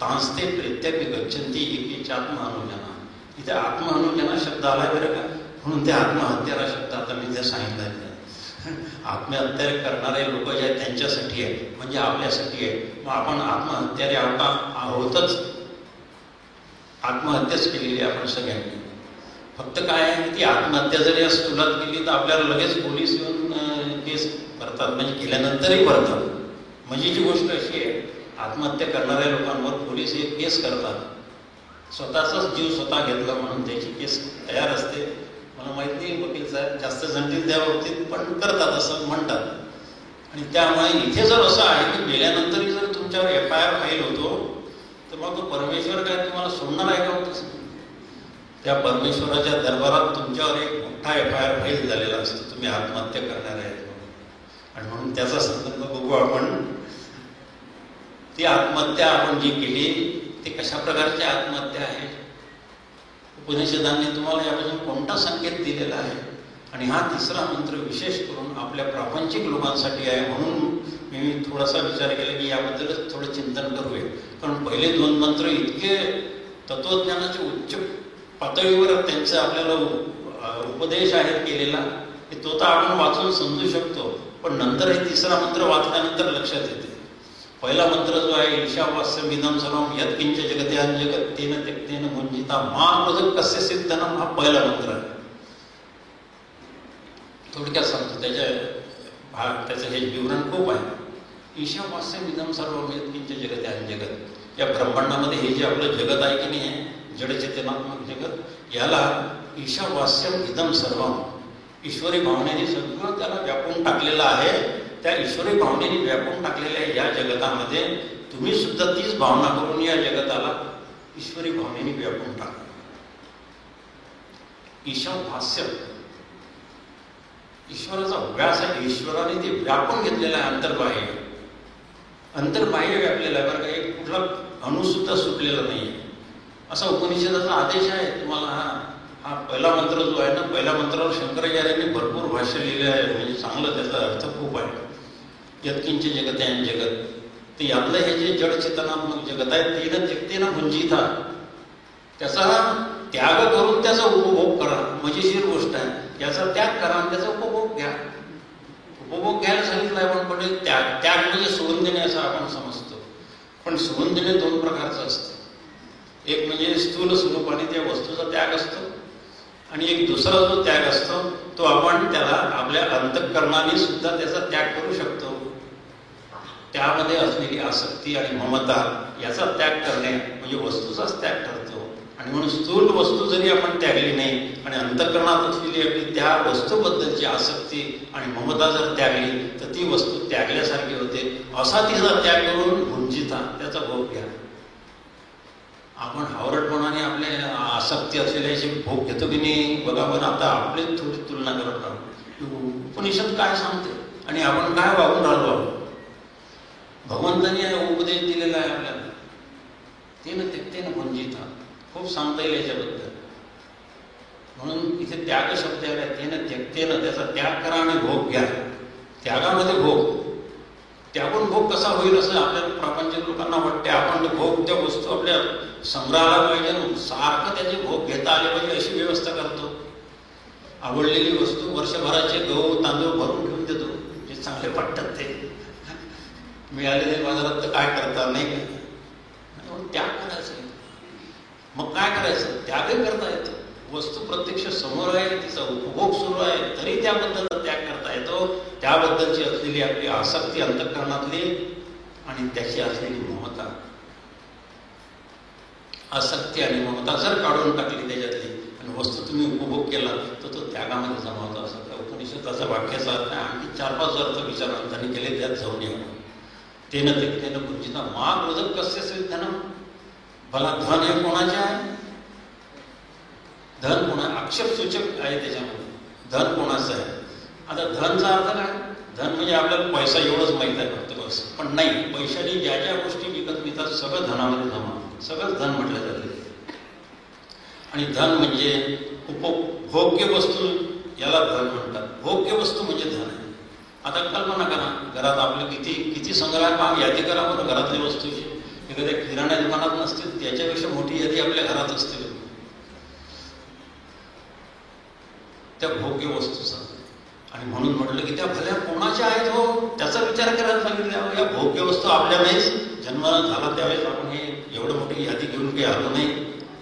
तांस्ते प्रेत्यापि गच्छन्ति एकेचात्मानुजना. इथे आत्मअनुजना शब्द आलाय बरं का. म्हणून ते आत्महत्याला शब्द आता मी त्या सांगितलं. आत्महत्या करणारे लोक जे आहेत त्यांच्यासाठी आहे, म्हणजे आपल्यासाठी आहे. मग आपण आत्महत्यारे आहोतच. आत्महत्याच केलेली आपण सगळ्यांनी. फक्त काय आहे, ती आत्महत्या जरी आज तुलात केली तर आपल्याला लगेच पोलीस येऊन केस करतात, म्हणजे केल्यानंतरही करतात. मजेची गोष्ट अशी आहे, आत्महत्या करणाऱ्या लोकांवर पोलीस एक केस करतात. स्वतःचाच जीव स्वतः घेतला म्हणून त्याची केस तयार असते. मला माहित नाही वकील साहेब जास्त जणतील त्या बाबतीत, पण करतात असं म्हणतात. आणि त्यामुळे इथे जर असं आहे की मेल्यानंतरही जर तुमच्यावर FIR फाईल होतो तर मग परमेश्वर काय तुम्हाला सोडणार आहे का होतं? त्या परमेश्वराच्या दरबारात तुमच्यावर एक मोठा FIR फाईल झालेला असतो, तुम्ही आत्महत्या करणार आहेत. आणि म्हणून त्याचा संदर्भ बघू आपण. ती आत्महत्या आपण जी केली ती कशा प्रकारची आत्महत्या आहे? उपनिषदांनी तुम्हाला यापासून कोणता संकेत दिलेला आहे? आणि हा तिसरा मंत्र विशेष करून आपल्या प्रापंचिक लोकांसाठी आहे. म्हणून मी थोडासा विचार केला की याबद्दलच थोडं चिंतन करूया. कारण पहिले 2 मंत्र इतके तत्वज्ञानाच्या उच्च पातळीवर त्यांचा आपल्याला उपदेश आहे केलेला की तो तर आपण वाचून समजू शकतो. पण नंतर हे तिसरा मंत्र वाचल्यानंतर लक्षात येते. पहिला मंत्र जो आहे, ईशावास्यमिदं सर्वं यत्किंच जगत्यां जगत् तेन त्यक्तेन भुञ्जीता मा क्रोधः कस्य सिद्धनं, हा पहिला मंत्र आहे. थोडक्यात सांगतो, त्याचं हे विवरण खूप आहे. ईशावास्यमिदं सर्वं यत्किंच जगत्यां जगत्, या ब्रह्मांडामध्ये हे जे आपलं जगत आहे की नाही, जडचेतनात्मक जगत, याला ईशावास्यम इदं सर्वं, ईश्वरी भावनेने सगळं त्याला व्यापून टाकलेलं आहे. त्या ईश्वरी भावनेने व्यापून टाकलेल्या या जगतामध्ये तुम्ही सुद्धा तीच भावना करून या जगताला ईश्वरी भावनेने व्यापून टाका. ईशावास्य ईश्वराचा व्यास आहे. ईश्वराने ते व्यापून घेतलेलं आहे. अंतर्बाह्य व्यापलेला आहे बरं का. एक कुठला अणुसुद्धा सुटलेला नाही. असा उपनिषदाचा आदेश आहे तुम्हाला. हा पहिला मंत्र जो आहे ना, पहिल्या मंत्रावर शंकराचार्यांनी भरपूर भाष्य लिहिले आहे. म्हणजे चांगलं त्याचा अर्थ खूप आहे. यत्किंच जगत्यां जगत, ते यातलं हे जे जडचेतनात्मक जगत आहे तेन त्यक्तेन भुञ्जीता, त्याचा त्याग करून त्याचा उपभोग करा. मजेशीर गोष्ट आहे. याचा त्याग करा आणि त्याचा उपभोग घ्या. उपभोग घ्यायला सांगितलं आहे पण त्याग म्हणजे सोडून देणे असं आपण समजतो. पण सोडून देणे 2 प्रकारचं असतं. एक म्हणजे स्थूल स्वरूपाने त्या वस्तूचा त्याग असतो आणि एक दुसरा जो त्याग असतो तो आपण त्याला आपल्या अंतःकरणाने सुद्धा त्याचा त्याग करू शकतो. त्यामध्ये असलेली आसक्ती आणि ममता याचा त्याग करणे म्हणजे वस्तूचाच त्याग ठरतो. आणि म्हणून स्थूल वस्तू जरी आपण त्यागली नाही आणि अंतःकरणात असलेली आपली त्या वस्तूबद्दलची आसक्ती आणि ममता जर त्यागली तर ती वस्तू त्यागल्यासारखी होते. असा तिचा त्याग करून भुञ्जीता, त्याचा भोग घ्या. आपण हावरटपणाने आपल्या आसक्ती असलेल्याचे भोग घेतो की नाही बघा. पण आता आपली थोडी तुलना करत राहतो. उपनिषद काय सांगते आणि आपण काय वागून राहिलो आहोत. भगवंतांनी उपदेश दिलेला आहे आपल्याला. तेन त्यक्तेन भुञ्जीता, खूप सांगता येईल याच्याबद्दल. म्हणून इथे त्याग शब्द आला. तेन त्यक्तेन, त्याचा त्याग करा आणि भोग घ्या. त्यागामध्ये भोग. त्याहून भोग कसा होईल असं आपल्या प्रापंचिक लोकांना वाटते. आपण भोग त्या वस्तू आपल्या संग्रहाला पाहिजे, सारखं त्याचे भोग घेता आले पाहिजे अशी व्यवस्था करतो. आवडलेली वस्तू वर्षभराचे गहू तांदूळ भरून घेऊन देतो, जे चांगले वाटतात ते. मिळाले नाही बाजारात तर काय करता, नाही का? त्याग करायचं. मग काय करायचं? त्यागही करता येतो. वस्तू प्रत्यक्ष समोर आहे, तिचा उपभोग सुरू आहे, तरी त्याबद्दलचा त्याग करता येतो. त्याबद्दलची असलेली आपली आसक्ती अंतःकरणातली आणि त्याची असलेली ममता, आसक्ती आणि ममता जर काढून टाकली त्याच्यातली आणि वस्तू तुम्ही उपभोग केला तर तो त्यागामध्ये जमावतो. असं त्या उपनिषदाचा वाक्याचा अर्थ आहे. आणखी 4-5 अर्थ विचारांतांनी केले, त्यात जाऊन यावं. तेन ते गुंजिता मा क्रोधक कस्य धनम. भला धन हे कोणाचे आहे? धन कोणा आक्षेप सूचक आहे त्याच्यामध्ये. धन कोणाचं आहे? आता धनचा अर्थ काय? धन म्हणजे आपल्याला पैसा एवढंच माहीत आहे फक्त बस. पण नाही, पैशाने ज्या ज्या गोष्टी विकत मिळतात सगळं धनामध्ये जमा, सगळंच धन म्हटलं जातं. आणि धन म्हणजे भोग्य वस्तू, याला धन म्हणतात. भोग्य वस्तू म्हणजे धन आहे. आता कल्पना करा, घरात आपलं किती संग्रह काम यादी करा बरं घरातल्या वस्तूची. एखाद्या किराणा दुकानात नसतील त्याच्यापेक्षा मोठी यादी आपल्या घरात असते त्या भोग्य वस्तूचा. आणि म्हणून म्हटलं की त्या भल्या कोणाच्या आहेत हो, त्याचा विचार करायला सांगितलं. या भोग्य वस्तू आपल्या नाहीच. जन्म झाला त्यावेळेस आपण हे एवढं मोठी यादी घेऊन काही आलो नाही,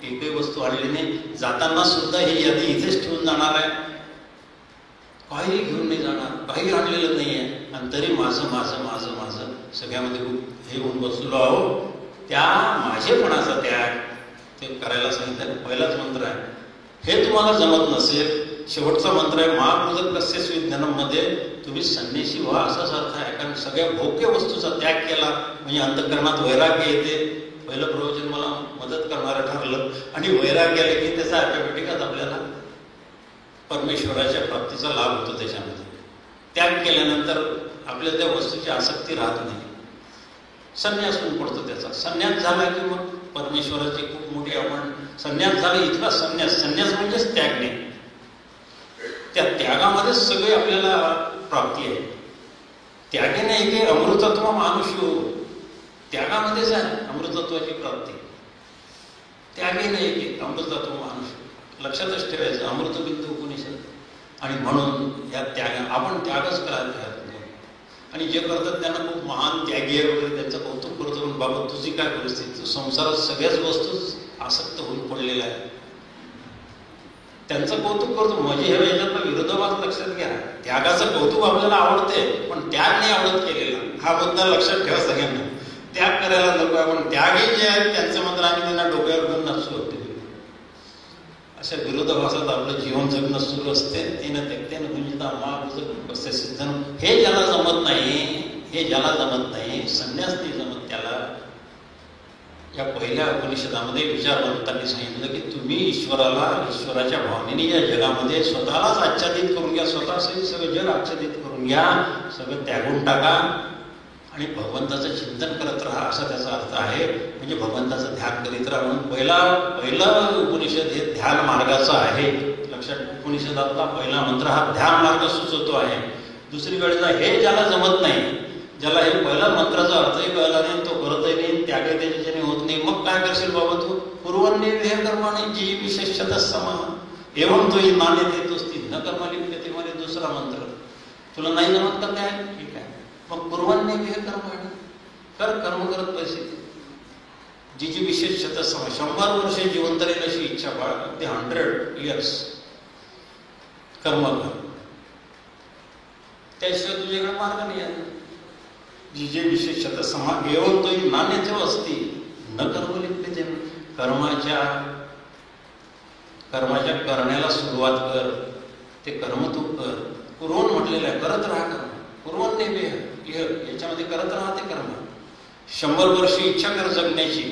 एकही वस्तू आणली नाही. जाताना सुद्धा ही यादी इथेच ठेवून जाणार आहे, काही घेऊन नाही जाणार, काही आणलेलं नाही आहे. आणि तरी माझं माझं माझं माझं सगळ्यामध्ये हे होऊन बसलो आहो. त्या माझेपणाचा त्याग ते करायला सांगितलं. पहिलाच मंत्र आहे. हे तुम्हाला जमत नसेल, शेवटचा मंत्र आहे महापूजक कस्य स्विज्ञानम मध्ये तुम्ही संन्यासी व्हा असाच अर्थ आहे. कारण सगळ्या भोग्य वस्तूचा त्याग केला म्हणजे अंतःकरणात वैराग्य येते. पहिलं प्रवचन मला मदत करणारं ठरलं. आणि वैराग्य आले की त्याचा ऑटोमॅटिकच आपल्याला परमेश्वराच्या प्राप्तीचा लाभ होतो. त्याच्यामध्ये त्याग केल्यानंतर आपल्याला त्या वस्तूची आसक्ती राहत नाही. संन्यास होऊन पडतो त्याचा. संन्यास झाला की मग परमेश्वराची खूप मोठी आपण संन्यास झाला. इथला संन्यास म्हणजेच त्याग नाही. त्या त्यागामध्येच सगळे आपल्याला प्राप्ती आहे. त्यागे नाही की अमृतत्व मानुष्य, त्यागामध्येच आहे अमृतत्वाची प्राप्ती. त्यागे नाही की अमृतत्व मानुष्य. लक्षातच ठेवायचं अमृतबिंदू उपनिषद. आणि म्हणून या त्याग आपण त्यागच करायला. आणि जे करतात त्यांना खूप महान त्यागी आहे वगैरे त्यांचं कौतुक करतो. पण बाबा तुझी काय परिस्थिती? संसारात सगळ्याच वस्तूच आसक्त होऊन पडलेला आहे. त्यांचं कौतुक करतो म्हणजे हे याच्यातला विरोधाभास लक्षात घ्या. त्यागाचं कौतुक आपल्याला आवडते पण त्याग नाही आवडत केलेला. हा मुद्दा लक्षात ठेवा सगळ्यांना. त्याग करायला नको आहे पण त्यागही जे आहेत त्यांचं मात्र आम्ही त्यांना डोक्यावर घेऊन नाचू होते. अशा विरोधाभासात आपलं जीवन जगणं सुरू असते. तेनं त्यक्तेन गुंजिता महापूजक कस्य सिद्धम. हे ज्याला जमत नाही, संन्यास नाही जमत त्याला. या पहिल्या उपनिषदामध्ये विचारवंतांनी सांगितलं की तुम्ही ईश्वराच्या भावनेने या जगामध्ये स्वतःलाच आच्छादित करून घ्या. स्वतःसहित सगळं जग आच्छादित करून घ्या. सगळं त्यागून टाका आणि भगवंताचं चिंतन करत राहा असा त्याचा अर्थ आहे. म्हणजे भगवंताचं ध्यान करीत राहा. म्हणून पहिलं उपनिषद हे ध्यान मार्गाचं आहे. लक्षात. उपनिषदातला पहिला मंत्र हा ध्यान मार्ग सुचवतो आहे. दुसरी वेळेला हे ज्याला जमत नाही, ज्याला हे पहिला मंत्राचा अर्थही कळला नाही, तो करतही नाही, त्यागे त्याच्याने होत नाही, मग काय करशील बाबा तू? पूर्वन्य हे कर्माने जी विशेषतः समा एवं तो ही मान्यता येतोच ती न कर्मालिप्यते मध्ये दुसरा मंत्र. तुला नाही जमत तर काय ठीक आहे, मग पूर्वन्य हे कर्माने कर, कर्म करत पैसे जी जी विशेषतः समा. 100 वर्षे जिवंत राहील अशी इच्छा बाळगा. ते 100 years कर्म कर, त्याशिवाय तुझ्याकडे मार्ग नाही आहे. जी जे विशेषतः समा एवं तो ही नान्यतेव असती न कर्मलिप्यते. कर्माच्या करण्याला सुरुवात कर. ते कर्म तू कर. पूर्वन म्हटलेलं आहे, करत राहा कर्म. पूर्वन नाही याच्यामध्ये करत राहा ते कर्म. 100 वर्षी इच्छा कर जगण्याची.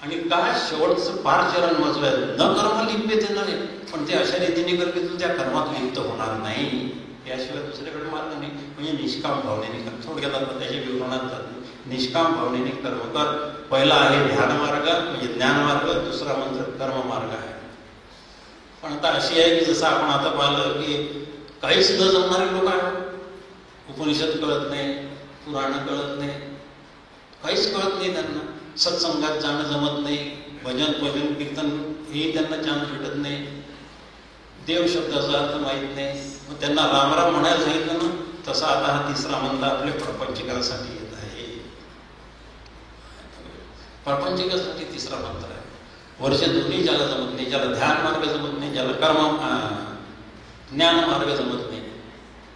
आणि काय शेवटचं 5 चरण मजलं न कर्म लिप्यते नाही. पण ते अशा रीतीने कर की तू त्या कर्मात लिप्त होणार नाही. याशिवाय दुसऱ्याकडे मार्ग नाही. म्हणजे निष्काम भावनेने कर. थोडक्यात आपण त्याच्या विवरणात जातो. निष्काम भावनेने कर्म कर. पहिला आहे ध्यान मार्ग म्हणजे ज्ञान मार्ग. दुसरा मंत्र कर्म मार्ग आहे. पण आता अशी आहे की जसं आपण आता पाहिलं की काहीच न जमणारे लोक आहेत. उपनिषद कळत नाही, पुराणं कळत नाही, काहीच कळत नाही त्यांना. सत्संगात जाणं जमत नाही, भजन कीर्तन हे त्यांना चान्स भेटत नाही, देव शब्दाचा अर्थ माहीत नाही. मग त्यांना रामराम म्हणायला सांगितलं ना, तसा आता हा तिसरा मंत्र आपल्या प्रपंचिकासाठी येत आहे. प्रपंचिकासाठी तिसरा मंत्र आहे. वर्ष दोन्ही ज्याला जमत नाही, ज्याला ध्यान मार्ग जमत नाही, ज्याला ज्ञान मार्ग जमत नाही,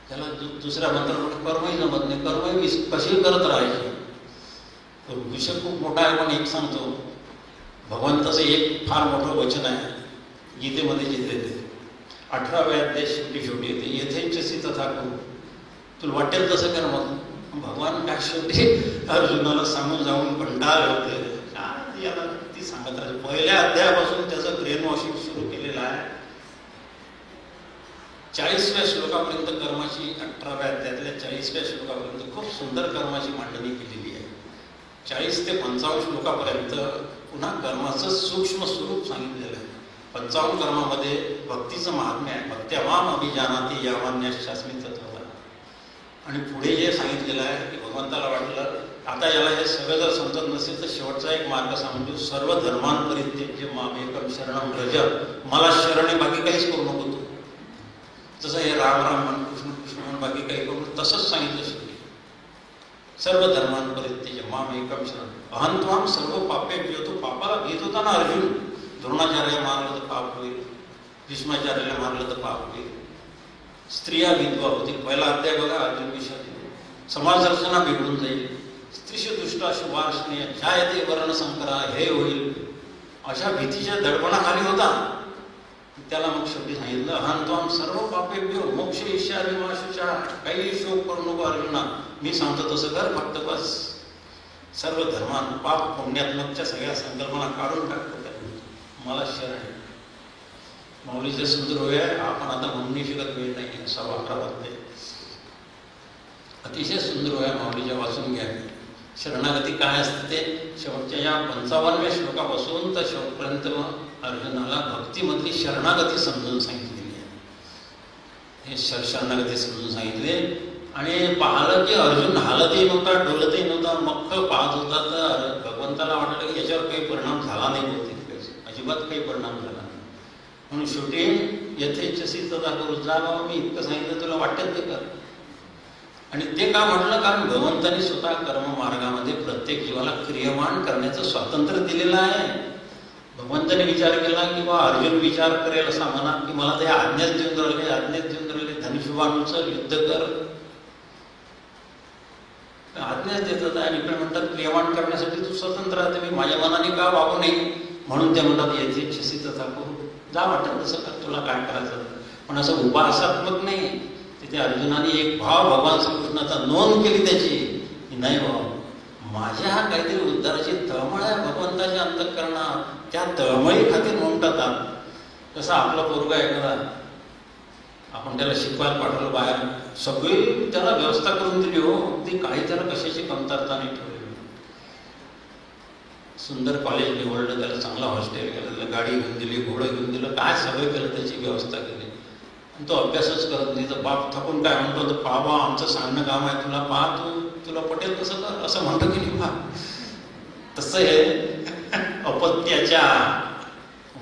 त्याला दुसऱ्या मंत्रामध्ये कर्मही जमत नाही, कर्मही कशी करत राहायची. विषय खूप मोठा आहे, पण एक सांगतो. भगवंताचं एक फार मोठं वचन आहे गीतेमध्ये, जिथे ते 18व्या अध्याय शेवटी येते, यथेच्छसी तथा करू. तुला वाटेल तसं कर. मग भगवान काय शेवटी अर्जुनाला सांगून जाऊन कंटाळले होते. काय याला किती सांगत राहिले. पहिल्या अध्यायापासून त्याचं ब्रेन वॉशिंग सुरू केलेलं आहे. 40व्या श्लोकापर्यंत कर्माची, 18व्या अध्यायातल्या 40व्या श्लोकापर्यंत खूप सुंदर कर्माची मांडणी केलेली आहे. 40 ते 55 श्लोकापर्यंत पुन्हा कर्माचं सूक्ष्म स्वरूप सांगितलेलं आहे. 55 कर्मामध्ये भक्तीचं महात्म्य आहे. भक्त्यावाम अभिजानाती यावान्याशास्मी तत्वता. आणि पुढे जे सांगितलेलं आहे की भगवंताला वाटलं आता याला हे सगळं जर समजत नसेल तर शेवटचा एक मार्ग सांगतो, सर्व धर्मांपरित्यज्य मामेकम शरणं व्रज. मला शरण आहे, बाकी काहीच करू नको तू. जसं हे राम राम म्हण, कृष्ण कृष्ण म्हण, बाकी काही करू, तसंच सांगितलं शेवटी. सर्व धर्मांपरित्यज्य मामेकम शरणं अहं त्वां सर्व पापेभ्यो. तो पापाला भीत होता ना अर्जुन. द्रोणाचार्याला मारलं तर पाप होईल, भीष्माचार्याला मारलं तर पाप होईल, स्त्रिया विधवा होतील. पहिला अध्याय बघा अर्जुन विषयात. समाज रचना बिघडून जाईल, स्त्रीशु दुष्टा शुभार्षणीय जायते वर्ण संकरा, हे होईल, अशा भीतीच्या दडपणाखाली होता. त्याला मग शेवटी सांगितलं अहं त्वां सर्व पापेभ्यो मोक्षयिष्यामि मा शुचा. काही शोक करू नको अर्जुना, मी सांगतो तसं कर, फक्त बस. सर्व धर्मान पाप पुण्यात्मकच्या सगळ्या संकल्पना काढून टाकतो, मला शरण आहे. माऊलीचे सुंदर होय. आपण आता म्हणून शकत वेळ नाही, 11:15 वाजते. अतिशय सुंदर होय माऊलीच्या, वाचून घ्या. शरणागती काय असते ते शेवटच्या या 55व्या श्लोकापासून तर शेवटपर्यंत अर्जुनाला भक्तीमधली शरणागती समजून सांगितलेली आहे. हे शरणागती समजून सांगितले. आणि पाहिलं की अर्जुन हालतही नव्हता, डोलतही नव्हता, मख्ख पाहत होता. तर भगवंताला वाटलं की याच्यावर काही परिणाम झाला नाही, होते अजिबात काही परिणाम झाला नाही. म्हणून शेवटी यथेच्छसी तथा करू. जा बाबा, मी इतकं सांगितलं, तुला वाटेल ते कर. आणि ते का म्हटलं, कारण भगवंतांनी स्वतः कर्ममार्गामध्ये प्रत्येक जीवाला क्रियमान करण्याचं स्वातंत्र्य दिलेलं आहे. भगवंताने विचार केला की बा अर्जुन विचार करेल असा मनात की मला ते आज्ञाच देऊन राहिले, धनुष्यबाण युद्ध कर, आज्ञाच देतात. आणि इकडे म्हणतात क्रियमान करण्यासाठी तू स्वतंत्र आहे, मी माझ्या मनाने का वागू नये. म्हणून ते म्हणतात यथेच्छसी तथा करू. जा वाटत तसं कर, तुला काय करायचं. पण असं उपासात्मक नाही. तिथे अर्जुनाने एक भाव भगवान श्रीकृष्णाचा नोंद केली त्याची, नाही भाऊ माझ्या हा काहीतरी उद्धाराची तळमळ आहे भगवंताच्या अंतःकरणात, त्या तळमळी खातीर म्हणतात. तसं आपलं पोरगा एखादा, आपण त्याला शिकवायला पाठवलं बाहेर, सगळी त्याला व्यवस्था करून दिली हो, ती काही त्याला कशाची कमतरता नाही ठेवली. सुंदर कॉलेज निवडलं, त्याला चांगला हॉस्टेल केलं, त्याला गाडी घेऊन दिली, घोडं घेऊन दिलं, काय सगळं केलं, त्याची व्यवस्था केली. तो अभ्यासच करत नाही. तर बाप थकून काय म्हणतो, तर बाबा आमचं सांगणं काम आहे, तुला पहा, तुला पटेल तसं कर, असं म्हणतो की नाही. पहा तसं हे अपत्याच्या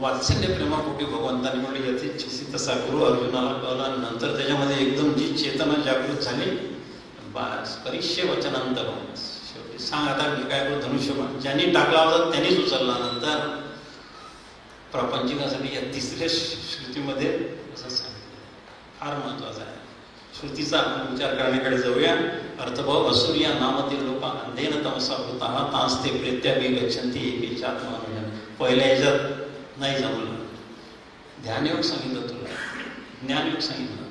वात्सल्य प्रेमापोटी भगवंताने म्हणलं यथेच्छसी तसा गुरु. अर्जुनाला कळलं. नंतर त्याच्यामध्ये एकदम जी चेतना जागृत झाली, बस करिष्य वचनांतर, शेवटी सांग आता मी काय करू. धनुष्यबाण ज्यांनी टाकला होता त्यांनीच उचलला. नंतर प्रपंचिकासाठी या तिसऱ्या श्रुतीमध्ये असं सांगितलं. फार महत्वाचं आहे. श्रुतीचा आपण विचार करण्याकडे जाऊया. अर्थभाव असूर्या नामतील लोक अंधेन तमसा होता तांस्ते प्रेत्याभी गच्छन्ति एकेच्या आत्मानुजन. पहिल्या ह्याच्यात नाही जमलं, ध्यानयोग सांगितलं तुला, ज्ञानयोग सांगितलं,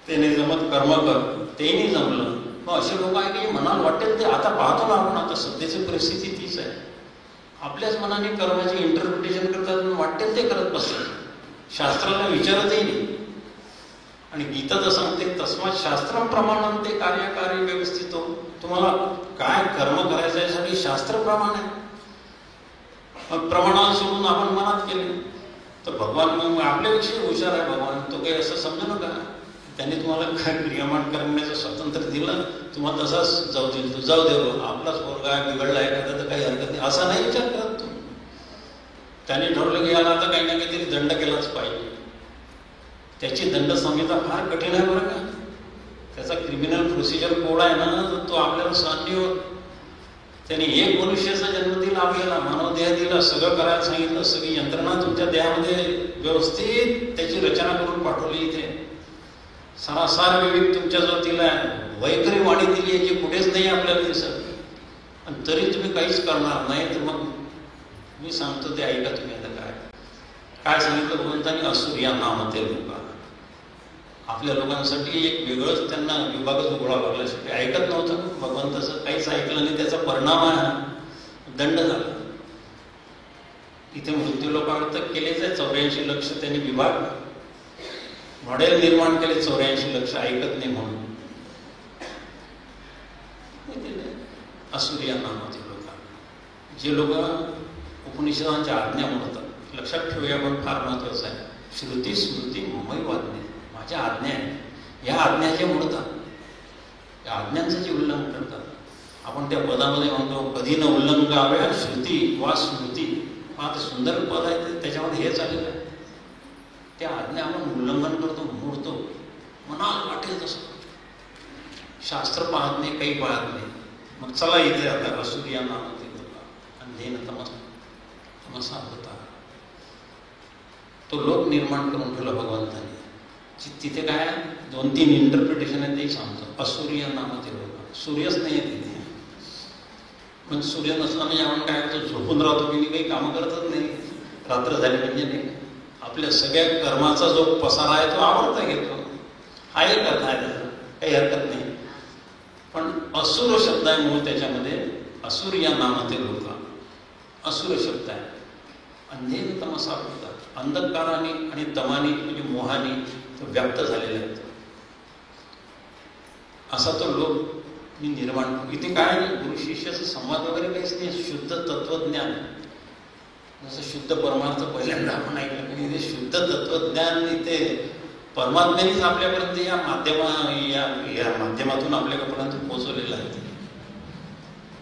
ते नाही जमत कर्म कर, ते नाही जमलं. मग असे लोक आहे की मनाला वाटेल ते. आता पाहतो ना आपण, आता सध्याची परिस्थिती तीच आहे. आपल्याच मनाने कर्माची इंटरप्रिटेशन करतात, वाटेल ते करत बसतात, शास्त्राला विचारतही नाही. आणि गीता तर सांगते तस्मात शास्त्रम प्रमाणात ते कार्यकारी व्यवस्थित हो. तुम्हाला काय कर्म करायचं यासाठी शास्त्र प्रमाण आहे. मग प्रमाणाला सोडून आपण मनात केले तर भगवान मग आपल्यापेक्षा हुशार आहे. भगवान तो काही असं समजू नका. त्यांनी तुम्हाला काय क्रियामान करण्याचं स्वातंत्र्य दिलं, तुम्हाला तसाच जाऊ देईल. तू जाऊ दे, आपलाच पोरगा बिघडला एखादा तर काही हरकत नाही असा नाही विचार करत तू. त्यांनी ठरवलं की याला आता काही ना काहीतरी दंड केलाच पाहिजे. त्याची दंड संहिता फार कठीण आहे बरं का. त्याचा क्रिमिनल प्रोसिजर कोड आहे ना, तो आपल्याला सहन नाही होत. त्यांनी एक मनुष्याचा जन्म दिला, आपल्याला मानव देह दिला, सगळं करायला सांगितलं, सगळी यंत्रणा तुमच्या देहामध्ये व्यवस्थित त्याची रचना करून पाठवली. इथे सरासार विवेक तुमच्याजवळ दिला आहे, वैखरी वाणी दिली आहे जी कुठेच नाही आपल्याला दिसत, आणि तरी तुम्ही काहीच करणार नाही. तर मग मी सांगतो ते ऐका तुम्ही. आता काय सांगितलं भगवंतांनी? असुर या नामते लोका. आपल्या लोकांसाठी एक वेगळंच त्यांना विभागच उघडावा लागला. शेवटी ऐकत नव्हतं भगवंताचं, काहीच ऐकलं नाही. त्याचा परिणाम आहे दंड झाला. इथे मृत्यू लोकांवर तर केलेच आहे. 84 लक्ष त्यांनी विभाग मॉडेल निर्माण केले. 84 लक्ष ऐकत नाही म्हणून. असुर या नामाचे लोक, जे लोक उपनिषदांच्या आज्ञा म्हणतात. लक्षात ठेवूया पण फार महत्वाचं आहे. श्रुती स्मृती ममैव आज्ञा, माझ्या आज्ञा आहे. या आज्ञा जे म्हणतात, या आज्ञांचं जे उल्लंघन करतात, आपण त्या पदामध्ये म्हणतो कधी न उल्लंघावे श्रुती वा स्मृती. आता सुंदर पद आहे, त्याच्यामध्ये हे चालेलं आहे. त्या आज्ञा आपण उल्लंघन करतो, मोडतो, मनाला वाटेल तसं. शास्त्र पाहत नाही, काही पाहत नाही. मग चला इथे आता असुर या नामाचे अंधेन तमसा होता, तो लोक निर्माण करून ठेवला भगवंताने. तिथे काय 2-3 इंटरप्रिटेशन आहे ते सांगतो. असुर या नामाचे लोक, सूर्यच नाही आहे तिथे. पण सूर्य नसला म्हणजे आपण काय करतो, झोपून राहतो की काही कामं करतच नाही. रात्र झाली म्हणजे नाही, आपल्या सगळ्या कर्माचा जो पसारा आहे तो आवडता घेतो. हा एक अर्थ आहे त्याचा, काही हरकत नाही. पण असुर शब्द आहे मूळ त्याच्यामध्ये. असुर या नामाचे लोक, असुर शब्द आहे. अंधेन तमसा होता, अंधकाराने आणि तमाने म्हणजे मोहाने तो व्याप्त झालेला आहे. असा तो लोक मी निर्माण. इथे काय गुरु शिष्याचा संवाद वगैरे काहीच नाही. शुद्ध तत्वज्ञान, जसं शुद्ध परमार्थ पहिल्यांदा आपण ऐकलं की इथे शुद्ध तत्वज्ञान इथे परमात्म्यानेच आपल्यापर्यंत या माध्यमातून आपल्यापर्यंत पोहोचवलेलं आहे.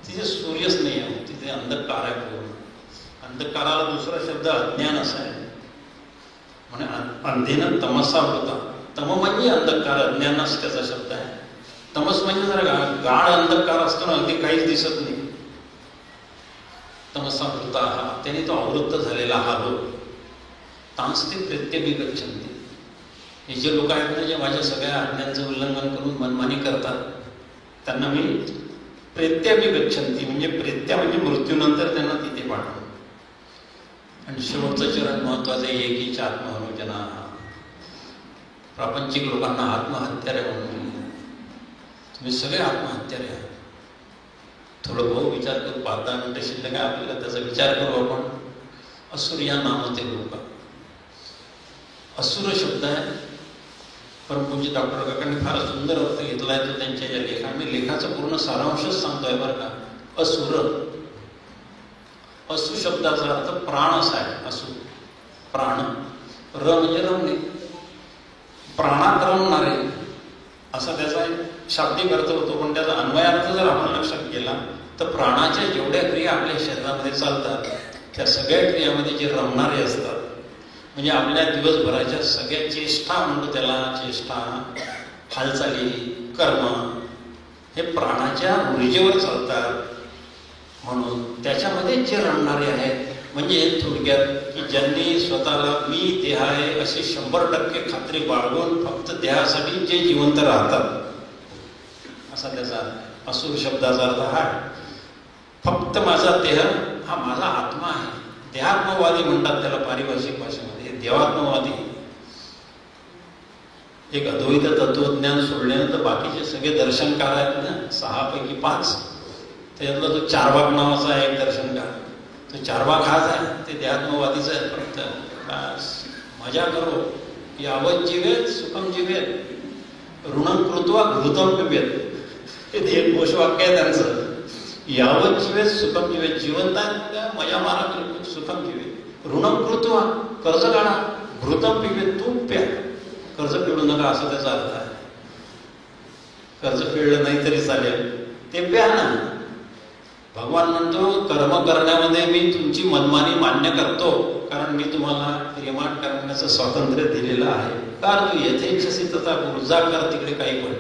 तिथे सूर्यच नाही आहे, तिथे अंधकार आहे पूर्ण. अंधकाराला दुसरा शब्द अज्ञान असा आहे. म्हणजे अंधेन तमसा होता. तम म्हणजे अंधकार, अज्ञानच त्याचा शब्द आहे. तमस म्हणजे जरा गाढ अंधकार असतो ना, अगदी काहीच दिसत नाही. तमसा होता हा, त्याने तो आवृत्त झालेला हा लोक. तांस्ते प्रत्येकी गच्छन्ति. हे जे लोक आहेत ना, जे माझ्या सगळ्या आज्ञांचं उल्लंघन करून मनमानी करतात, त्यांना मी प्रेत्यापि गच्छन्ति, म्हणजे प्रेत्या म्हणजे मृत्यूनंतर त्यांना तिथे पाठवतो. आणि शेवटचं चरण महत्वाचं आहे, एकीच आत्महनुजना. प्रापंचिक लोकांना आत्महत्यारे म्हणून, तुम्ही सगळे आत्महत्यारे आहात. थोडं भाऊ विचार करू, 5-10 मिनिटं शिल्लक आहे आपल्याला, त्याचा विचार करू आपण. असुर या नामाचे लोक, असुर शब्द आहे. परमपूज्य डॉक्टर काकांनी फार सुंदर अर्थ घेतला आहे तो त्यांच्या या लेखाने. लेखाचा पूर्ण सारांशच सांगतोय बरं का. असुर, असु शब्दाचा अर्थ प्राण असा आहे. असु प्राण, र म्हणजे रमणे, प्राणात रमणारे असा त्याचा शाब्दिक अर्थ होतो. पण त्याचा अन्वयार्थ जर आपण लक्षात केला तर प्राणाच्या जेवढ्या क्रिया आपल्या शरीरामध्ये चालतात त्या सगळ्या क्रियामध्ये जे रमणारे असतात, म्हणजे आपल्या दिवसभराच्या सगळ्या चेष्टा म्हणतो त्याला, चेष्टा, हालचाली, कर्म हे प्राणाच्या ऊर्जेवर चालतात. म्हणून त्याच्यामध्ये जे रमणारे आहेत, म्हणजे थोडक्यात की ज्यांनी स्वतःला मी देह आहे अशी 100% खात्री बाळगून फक्त देहासाठी जे जिवंत राहतात, असा त्याचा असुर शब्दाचा अर्थ हा. फक्त माझा देह हा माझा आत्मा आहे. देहात्मवादी म्हणतात त्याला पारिभाषिक भाषेमध्ये. देवात्मवादी एक अद्वैत तत्वज्ञान सोडल्यानंतर बाकीचे सगळे दर्शनकार आहेत ना, 6 पैकी 5, त्याच्यातला तो चारवाक नावाचा आहे एक दर्शनकार. तो चारवाक हाच आहे, ते देहात्मवादीच आहे. फक्त मजा करो, यावत जीवेत सुखम जीवेत, ऋणम कृत्वा घृतम पिबेत. हे एक घोषवाक्य आहे त्यांचं. यावत जीवेत सुखम जीवेत, जिवंत मजा मारा, सुखम जीवेत. ऋणम कृत्वा, कर्ज काढा, घृतम पिबेत, तूप प्या, कर्ज पिळू नका, असा त्याचा अर्थ आहे. कर्ज फेडलं नाही तरी चालेल, ते प्या ना. भगवान म्हणतो कर्म करण्यामध्ये मी तुमची मनमानी मान्य करतो, कारण मी तुम्हाला क्रियमान करण्याचं स्वातंत्र्य दिलेलं आहे. कार तू यथेच्छसी तथा कुरु, जा कर तिकडे काही पण.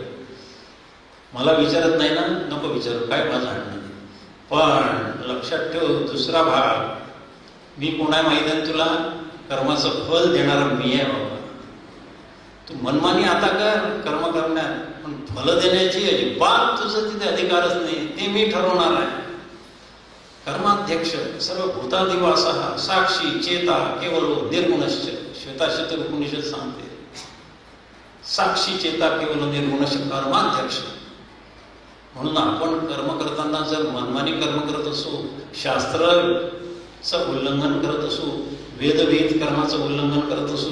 मला विचारत नाही ना, नको विचारू, काय माझं आणणं. पण लक्षात ठेव दुसरा भाग, मी कोण आहे माहित आहे तुला? कर्माचं फल देणारा मी आहे बाबा. तू मनमानी आता कर कर्म करण्यात, पण फल देण्याची अजिबात तुझं तिथे अधिकारच नाही, ते मी ठरवणार आहे. कर्माध्यक्ष सर्व भूतादिवास साक्षी चेता केवलो निर्गुणश्च. श्वेताश्वतर उपनिषद सांगते साक्षी चेता केवलो निर्गुणश्च कर्माध्यक्ष. म्हणून आपण कर्म करताना जर मनमानी कर्म करत असू, शास्त्राचं उल्लंघन करत असू, वेदविहित कर्माचं उल्लंघन करत असू,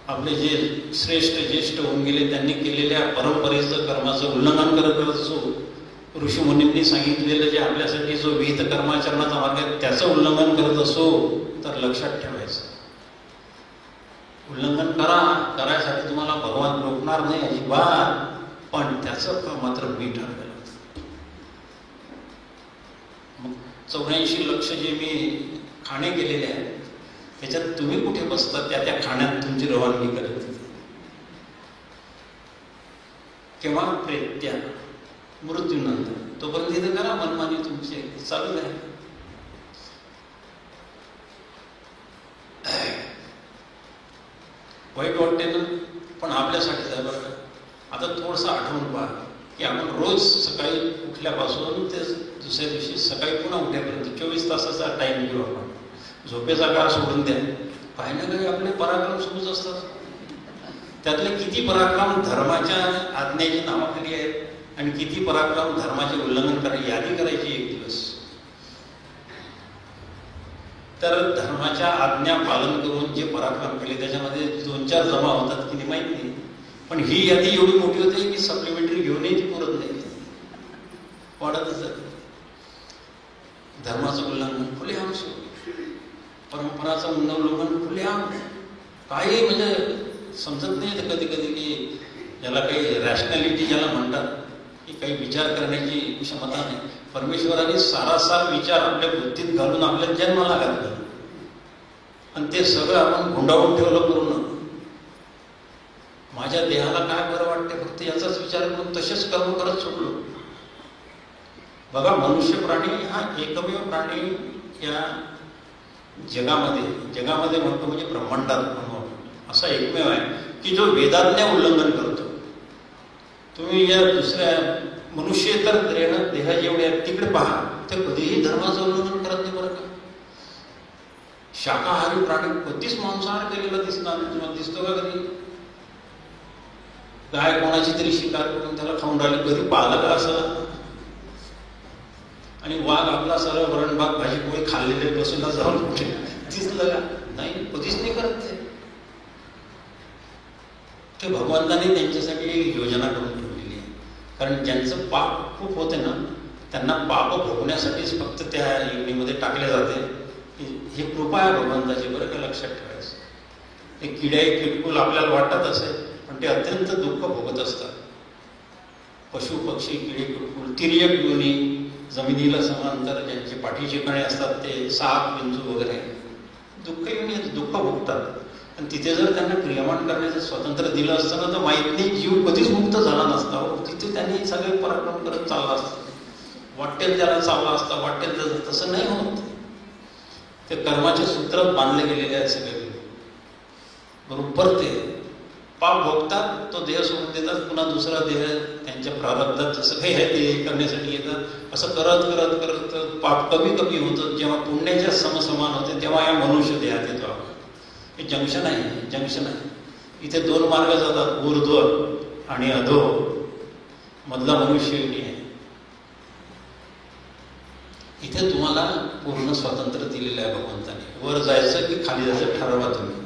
आपले जे श्रेष्ठ ज्येष्ठ होऊन गेले त्यांनी केलेल्या परंपरेचं कर्माचं उल्लंघन करत असू, ऋषीमुनींनी सांगितलेलं जे आपल्यासाठी जो विहित कर्माचरणाचा मार्ग आहे त्याचं उल्लंघन करत असो, तर लक्षात ठेवायचं उल्लंघन करायसाठी तुम्हाला भगवान रोखणार नाही अजिबात, पण त्याचं फळ मात्र मी ठरवेल. मग 84 लक्ष जे मी खाणे केलेले आहेत त्याच्यात तुम्ही कुठे बसता, त्या खाण्यात तुमची रवानगी करत केव्हा प्रेत्या मृत्यूनंतर, तोपर्यंत इथं करा मनमानी तुमचे चालू आहे. वाईट वाटते ना, पण आपल्यासाठी आहे बरं का. आता थोडंसं आठवून पहा की आपण रोज सकाळी उठल्यापासून ते दुसऱ्या दिवशी सकाळी पुन्हा उठल्यापर्यंत 24 तासाचा टाइम घेऊ आपण. झोपेचा काळ सोडून द्या, पाहिण्याकडे आपले पराक्रम सुरूच असतात. त्यातले किती पराक्रम धर्माच्या आज्ञेची नावाखाली आहेत आणि किती पराक्रम धर्माचे उल्लंघन करायची यादी करायची एक दिवस. तर धर्माच्या आज्ञा पालन करून जे पराक्रम केले त्याच्यामध्ये 2-4 जमा होतात किती माहित नाही, पण ही यादी एवढी मोठी होते की सप्लिमेंटरी घेऊनही ती पुरत नाही, वाढतच जाते. धर्माचं उल्लंघन खुलेआम सुरू, परंपराचं उल्लंघन खुलेआम, काही म्हणजे समजत नाही कधी कधी की ज्याला काही रॅशनॅलिटी ज्याला म्हणतात की काही विचार करण्याची क्षमता नाही. परमेश्वराने सारासार विचार आपल्या बुद्धीत घालून आपल्या जन्माला घातलं आणि ते सगळं आपण गुंडाळून ठेवलं पूर्ण. माझ्या देहाला काय बरं वाटते फक्त याचाच विचार करून तसेच कर्म करत सुटलो. बघा, मनुष्य प्राणी हा एकमेव प्राणी या जगामध्ये म्हणतो म्हणजे ब्रह्मांडात म्हणून असा एकमेव आहे की जो वेदाज्ञा उल्लंघन करतो. तुम्ही या दुसऱ्या मनुष्येतर देह जेवढे आहेत तिकडे पहा, ते कधीही धर्माचं उल्लंघन करत नाही बरं का. शाकाहारी प्राणी कधीच मांसाहार केलेला दिसणार नाही. तुम्हाला दिसतो का कधी? गाय कोणाची तरी शिकार करून त्याला खाऊन राहिली, कधी पाहिलं का असं? आणि वाघ आपला सरळ वरण भात भाजी पोळी खाल्लेले बसून जाऊन कुठे दिसलं का? नाही, कधीच नाही करत ते. भगवंताने त्यांच्यासाठी योजना करून ठेवलेली आहे, कारण ज्यांचं पाप खूप होते ना त्यांना पाप भोगण्यासाठीच फक्त त्या योनीमध्ये टाकले जाते. हे कृपा आहे भगवंताची बरं का, लक्षात ठेवायचं. हे किडे किटकुल आपल्याला वाटत असेल पण ते अत्यंत दुःख भोगत असतात. पशु पक्षी किडे किटकुल तिर्यक योनी, जमिनीला समांतर ज्यांचे पाठीचे कणे असतात ते साप विंचू वगैरे दुःख योनी दुःख भोगतात. आणि तिथे जर त्यांना क्रियामान करण्याचं स्वातंत्र्य दिलं असतं ना तर माहित नाही जीव कधीच मुक्त झाला नसता. तिथे त्यांनी सगळे पराक्रम करत चालला असतं, वाटेल त्याला चालला असता, वाटेल त्याचं. तसं नाही होत. ते कर्माचे सूत्र बांधले गेलेले आहे सगळे बरोबर. ते पाप भोगतात, तो देह सोडून देतात, पुन्हा दुसरा देह त्यांच्या प्रारब्धात जसं काही आहे ते करण्यासाठी येतात. असं करत करत करत पाप कमी कमी होतं. जेव्हा पुण्याच्या समसमान होते तेव्हा या मनुष्य देहात येतो आपण. हे जंक्शन आहे, जंक्शन आहे. इथे 2 मार्ग जातात, ऊर्ध्व आणि अधो. मधला मनुष्य योनी आहे. इथे तुम्हाला पूर्ण स्वातंत्र्य दिलेलं आहे भगवंताने. वर जायचं की खाली जायचं ठरवा तुम्ही.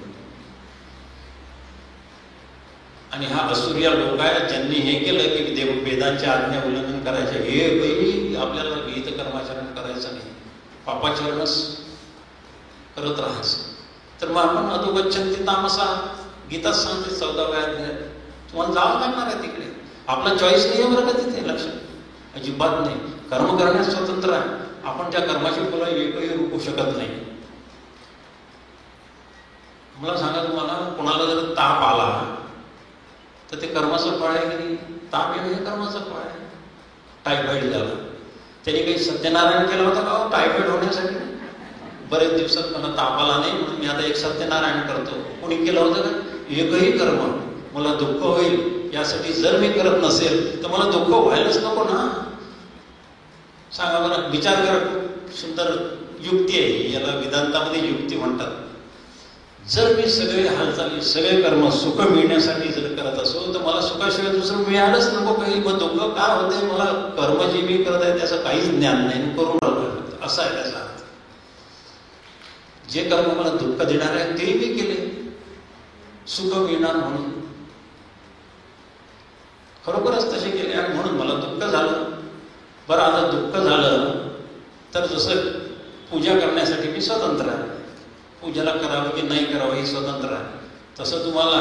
आणि हा असुरिया लोक आहे ज्यांनी हे केलं की वेदांच्या आज्ञा उल्लंघन करायचे. हे काही आपल्याला विहित कर्माचरण करायचं नाही, पापाचरणच करत राहायचं. तर मग आपण अधोगच्छन्ति तामसा, गीताच सांगते 14व्या अध्यायात तुम्हाला जावं लागणार आहे तिकडे. आपला चॉईस नाही आहे बरं का तिथे, लक्षात अजिबात नाही. कर्म करण्यास स्वतंत्र आहे. आपण त्या कर्माची फळं एकही रोखू शकत नाही. मला सांगा, तुम्हाला कोणाला जर ताप आला तर ते कर्माचं फळ आहे की नाही? ताप येणं हे कर्माचं फळ आहे. टायफॉइड झाला, त्यांनी काही सत्यनारायण केला होता का टायफॉइड होण्यासाठी? बरेच दिवसात मला ताप आला नाही म्हणून मी आता एक सत्यनारायण करतो. कोणी केलं होतं का? एकही कर्म. मला दुःख होईल यासाठी जर मी करत नसेल तर मला दुःख व्हायलाच नको ना. सांगा बरं, विचार करा. खूप सुंदर युक्ती आहे, याला वेदांतामध्ये युक्ती म्हणतात. जर मी सगळे हालचाली, सगळे कर्म सुख मिळण्यासाठी जर करत असो तर मला सुखाशिवाय दुसरं मिळालंच नको काही. मग दुःख का होते? मला कर्म जे मी करत आहे त्याचं काहीच ज्ञान नाही, करून राहिलो, असं आहे त्याचा अर्थ. जे कर्म मला दुःख देणार आहे ते मी केले, सुख मिळणार म्हणून. खरोखरच तसे केले आणि म्हणून मला दुःख झालं. बरं, आता दुःख झालं तर जसं पूजा करण्यासाठी मी स्वतंत्र आहे, पूजाला करावं की नाही करावं हे स्वतंत्र आहे. तसं तुम्हाला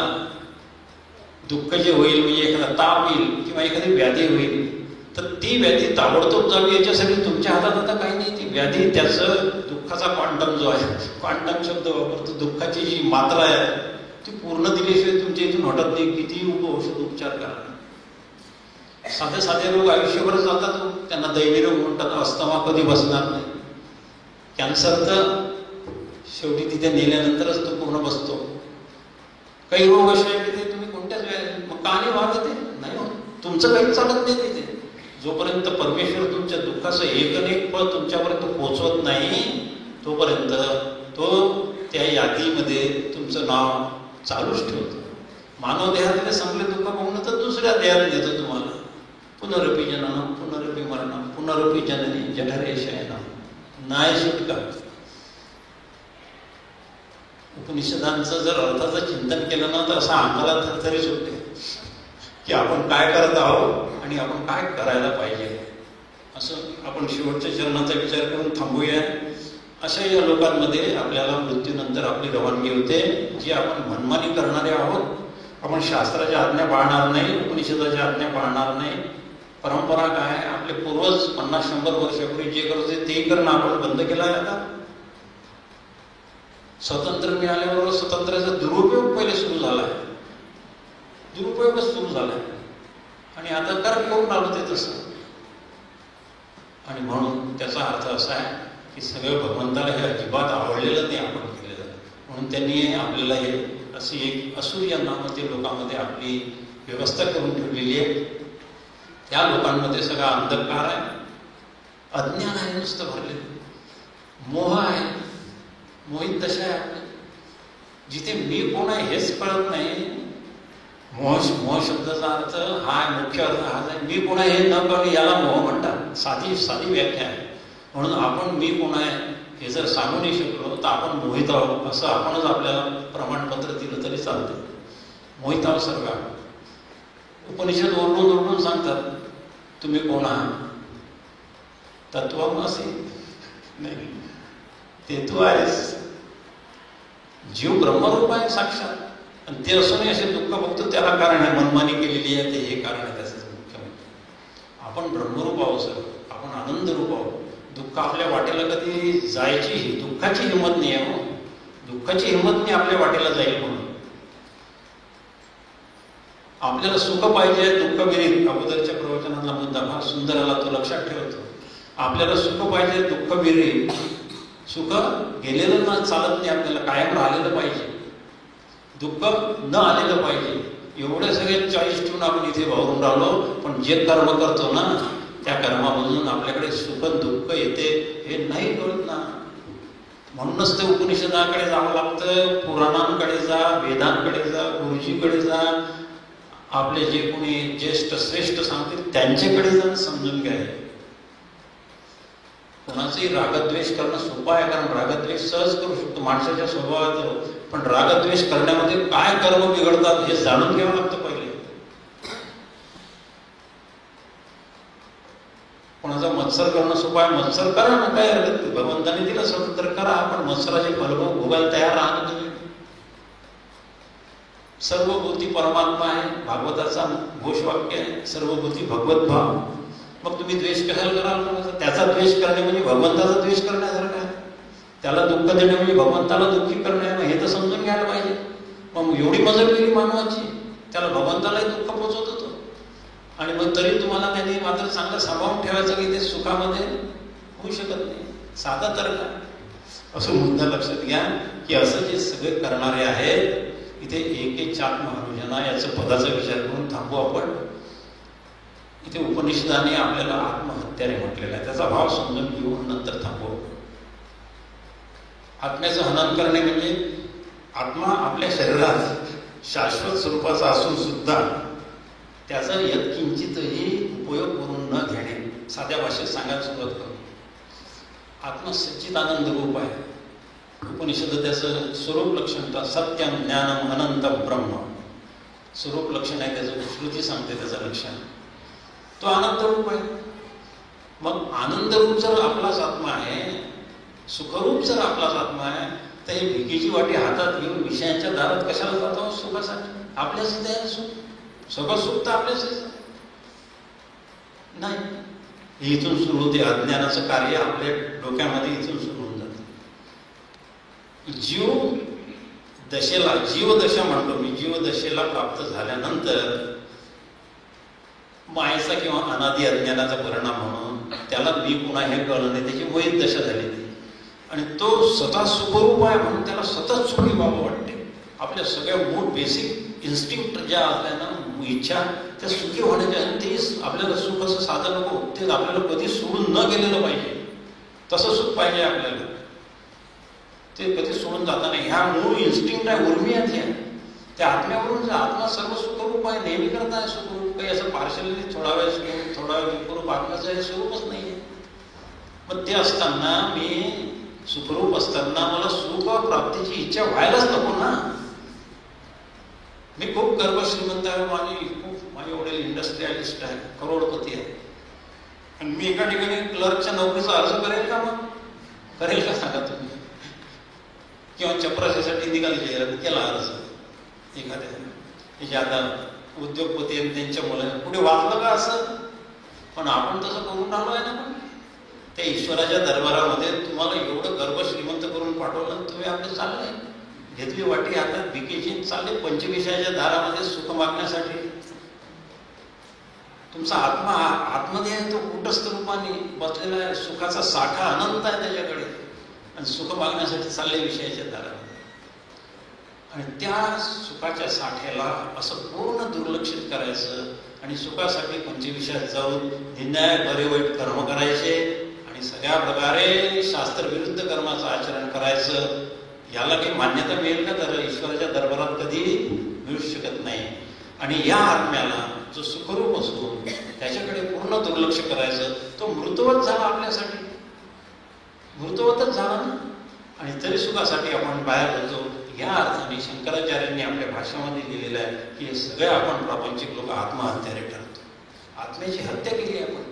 दुःख जे होईल, म्हणजे एखादा ताप येईल किंवा एखादी व्याधी होईल तर ती व्याधी ताबडतोब जावी याच्यासाठी तुमच्या हातात आता काही नाही. ती व्याधी, त्याचं दुःखाचा क्वांटम जो आहे, क्वांटम शब्द वापरतो, दुःखाची जी मात्रा आहे ती पूर्ण दिल्याशिवाय तुमच्या इथून हटत नाही. किती औषध उपचार करा. साधे साधे रोग आयुष्यभर जातात, त्यांना दैवी रोग म्हणतात. अस्थमा कधी बसणार नाही. कॅन्सर तर शेवटी तिथे नेल्यानंतरच तो पूर्ण बसतो. काही रोग असे आहे की ते तुम्ही कोणत्याच वेळेला मग का वागत नाही होत, तुमचं काही चालत नाही तिथे. जोपर्यंत परमेश्वर तुमच्या दुःखाचं एक फळ तुमच्यापर्यंत पोहोचवत नाही तोपर्यंत तो त्या यादीमध्ये तुमचं नाव चालूच ठेवतो. मानव देहातले संपले दुःख बघून तर दुसऱ्या देहात नेतो तुम्हाला. पुनरपी जननम पुनरपी मरणम पुनरपी जननी जठरे शयनम, नाही सुटका. उपनिषदांचं जर अर्थाचं चिंतन केलं ना तर असं अंगाला थरथरी सुटते की आपण काय करत आहोत आणि आपण काय करायला पाहिजे. असं आपण शेवटच्या चरणाचा विचार करून थांबूया. अशा या लोकांमध्ये आपल्याला मृत्यूनंतर आपली रवानगी होते, जी आपण मनमानी करणारे आहोत. आपण शास्त्राच्या आज्ञा पाळणार नाही, उपनिषदाच्या आज्ञा पाळणार नाही. परंपरा काय, आपले पूर्वज 50-100 वर्षापूर्वी जे करत होते ते करणं आपण बंद केलं आहे. आता स्वतंत्र मिळाल्याबरोबर स्वतंत्राचा दुरुपयोग पहिले सुरू झाला आहे, दुरुपयोगच सुरू झाला आहे आणि आता करत करून आलो ते तसं. आणि म्हणून त्याचा अर्थ असा आहे की सगळं भगवंताला हे अजिबात आवडलेलं नाही आपण केलेलं. म्हणून त्यांनी आपल्याला हे अशी एक असुर या नावामध्ये लोकांमध्ये आपली व्यवस्था करून ठेवलेली आहे. त्या लोकांमध्ये सगळा अंधकार आहे, अज्ञान आहे, नुसतं भरले मोह आहे. मोहित दशा आहे आपली, जिथे मी कोण आहे हेच कळत नाही. मोह शब्दाचा अर्थ हा मुख्य अर्थ हाच आहे. मी कोण आहे हे न कळणे याला मोह म्हणतात. साधी साधी व्याख्या आहे. म्हणून आपण मी कोण आहे हे जर सांगू नाही शकलो तर आपण मोहित आहोत असं आपणच आपल्याला प्रमाणपत्र दिलं तरी चालतं. मोहित आहोत सर्व. उपनिषद ओरडून ओरडून सांगतात तुम्ही कोण आहात. तत्वमसी नाही, ते तू आहेस. जीव ब्रह्मरूप आहे साक्षात, आणि ते असूनही असे दुःख बघतो. त्याला कारण आहे मनमानी केलेली आहे, ते हे कारण आहे त्याचं मुख्य म्हणजे. आपण ब्रह्मरूप आहोत सर, आपण आनंद रूप आहोत. दुःख आपल्या वाटेला कधी जायची, दुःखाची हिंमत नाही आहे. दुःखाची हिंमत नाही आपल्या वाटेला जाईल म्हणून. आपल्याला सुख पाहिजे, दुःख विरहित. अगोदरच्या प्रवचनातला मुद्दा फार सुंदर आला, तो लक्षात ठेवतो. आपल्याला सुख पाहिजे, दुःख विरहित. सुख गेलेलं ना चालत नाही, आपल्याला कायम राहिलेलं पाहिजे. दुःख न आलेलं पाहिजे. एवढे सगळे चॉईस ठेवून आपण इथे वावरून राहिलो. पण जे कर्म करतो ना त्या कर्मामधून आपल्याकडे सुख दुःख येते हे नाही कळत ना. म्हणूनच ते उपनिषदाकडे जावं लागतं, पुराणांकडे जा, वेदांकडे जा, गुरुजीकडे जा. आपले जे कोणी ज्येष्ठ श्रेष्ठ सांगतील त्यांच्याकडे जाऊन समजून घ्या. कोणाचंही रागद्वेष करणं सोपं आहे, कारण रागद्वेष सहज करू शकतो, माणसाच्या स्वभावात. पण रागद्वेष करण्यामध्ये काय कर्म बिघडतात हे जाणून घ्यावं लागतं पहिले. कोणाचा मत्सर करणं सोपं आहे, मत्सर करा ना, काय हरकत नाही. भगवंताने दिलं स्वतंत्र करा, पण मत्सराचे फलभोग भोगायला तयार राहा तुम्ही. सर्वभूती परमात्मा आहे, भागवताचा घोषवाक्य आहे, सर्वभूती भगवत भाव. मग तुम्ही द्वेष कशाला कराल? त्याचा द्वेष करणे म्हणजे भगवंताचा द्वेष करण्यासारखं आहे. त्याला दुःख देणे म्हणजे भगवंताला दुःखी करणे आहे. हे तर समजून घ्यायला पाहिजे. मग एवढी मजल केली मानवाची, त्याला भगवंतालाही दुःख पोचवत होतो आणि मग तरी तुम्हाला त्यांनी मात्र चांगलं सांभाळून ठेवायचं की ते सुखामध्ये होऊ शकत नाही. साधा तर काय असं मुद्दा लक्षात घ्या की असं जे सगळे करणारे आहेत इथे एक चात महानुजना याचं पदाचा विचार करून थांबू आपण. इथे उपनिषदाने आपल्याला आत्महत्याने म्हटलेला आहे, त्याचा भाव समजून घेऊन नंतर थांबू. आत्म्याचं हनन करणे म्हणजे आत्मा आपल्या शरीरात शाश्वत स्वरूपाचा असून सुद्धा त्याचा यत्किंचितही उपयोग करून न घेणे. साध्या भाषेत सांगायला सुरुवात करू. आत्मा सच्चिदानंद रूप आहे. उपनिषद त्याचं स्वरूप लक्षण सत्यम ज्ञानम अनंत ब्रह्म स्वरूप लक्षण आहे त्याचं. श्रुती सांगते त्याचं लक्षण. तो आनंद रूप आहे. मग आनंद रूप जर आपलाच आत्मा आहे, सुखरूप जर आपलाच आत्मा आहे, तर ही भिकीची वाटी हातात घेऊन विषयांच्या दारात कशाला जातो? सुखासाठी. आपल्याच इथे आहे सुख. सगळं सुख तर आपल्याच नाही. इथून सुरू होते अज्ञानाचं कार्य. आपल्या डोक्यामध्ये इथून सुरू होऊन जाते. जीवदशेला, जीवदशा म्हणतो मी, जीवदशेला प्राप्त झाल्यानंतर मायेचा किंवा अनादि अज्ञानाचा परिणाम म्हणून त्याला मी पुन्हा हे कळलं नाही, त्याची वैध दशा झालेली आणि तो स्वतः सुखरूप आहे म्हणून त्याला सतत सुखी व्हावं वाटते. आपल्या सगळ्या मूळ बेसिक इन्स्टिंक्ट ज्या असल्या ना, इच्छा, त्या सुखी होण्याच्या, आणि ते आपल्याला सुख असं साधं नको, ते आपल्याला कधी सोडून न गेलेलं पाहिजे. तसं सुख पाहिजे आपल्याला, ते कधी सोडून जाता नाही. ह्या मूळ इन्स्टिंक्ट आहे, उर्मी आहे त्या आत्म्यावरून. आत्मा सर्व सुखरूप आहे, नेहमी करता आहे सुखरूप. काही असं पार्शली थोडा वेळ सुखरूप, थोडा वेळ विखरूप, आत्म्याचं हे स्वरूपच नाहीये. मग ते असताना, मी सुखरूप असताना मला सुख प्राप्तीची इच्छा व्हायलाच नको ना. मी खूप गर्भ श्रीमंत आहे, माझे वडील इंडस्ट्रियलिस्ट आहे, करोडपती आहे, आणि मी एका ठिकाणी क्लर्कच्या नोकरीचा अर्ज करेल का? मग करेल का सांगा तुम्ही? किंवा चपराशीसाठी निघाली जाहिरात, केला अर्ज एखाद्या आता उद्योगपती आणि त्यांच्या मुलांना पुढे वाचलं का असं? पण आपण तसं करून आलो आहे ना. पण त्या ईश्वराच्या दरबारामध्ये तुम्हाला एवढं गर्भ श्रीमंत करून पाठवलं, तुम्ही आपलं चाललंय, घेतली वाटी हातात भिकेची, चालले पंचविषयाच्या दारामध्ये सुख मागण्यासाठी. तुमचा आत्मा आत्मदेह तो कुटस्थ रूपाने बसलेला आहे, सुखाचा साठा अनंत आहे त्याच्याकडे, आणि सुख मागण्यासाठी चालले विषयाच्या दारामध्ये. आणि त्या सुखाच्या साठ्याला असं पूर्ण दुर्लक्षित करायचं आणि सुखासाठी पंचविषयात जाऊन निंदाय बरे वाईट कर्म करायचे आणि सगळ्या प्रकारे शास्त्रविरुद्ध कर्माचं आचरण करायचं. याला काही मान्यता मिळेल का? तर ईश्वराच्या दरबारात कधी मिळू शकत नाही. आणि या आत्म्याला जो सुखरूप असून त्याच्याकडे पूर्ण दुर्लक्ष करायचं, तो मृतवत झाला आपल्यासाठी, मृतवतच झाला ना. आणि तरी सुखासाठी आपण बाहेर होतो. या अर्थाने शंकराचार्यांनी आपल्या भाषणामध्ये लिहिलेलं आहे की हे सगळे आपण प्रापंचिक लोक आत्महत्यारे ठरतो. आत्म्याची हत्या केली आपण.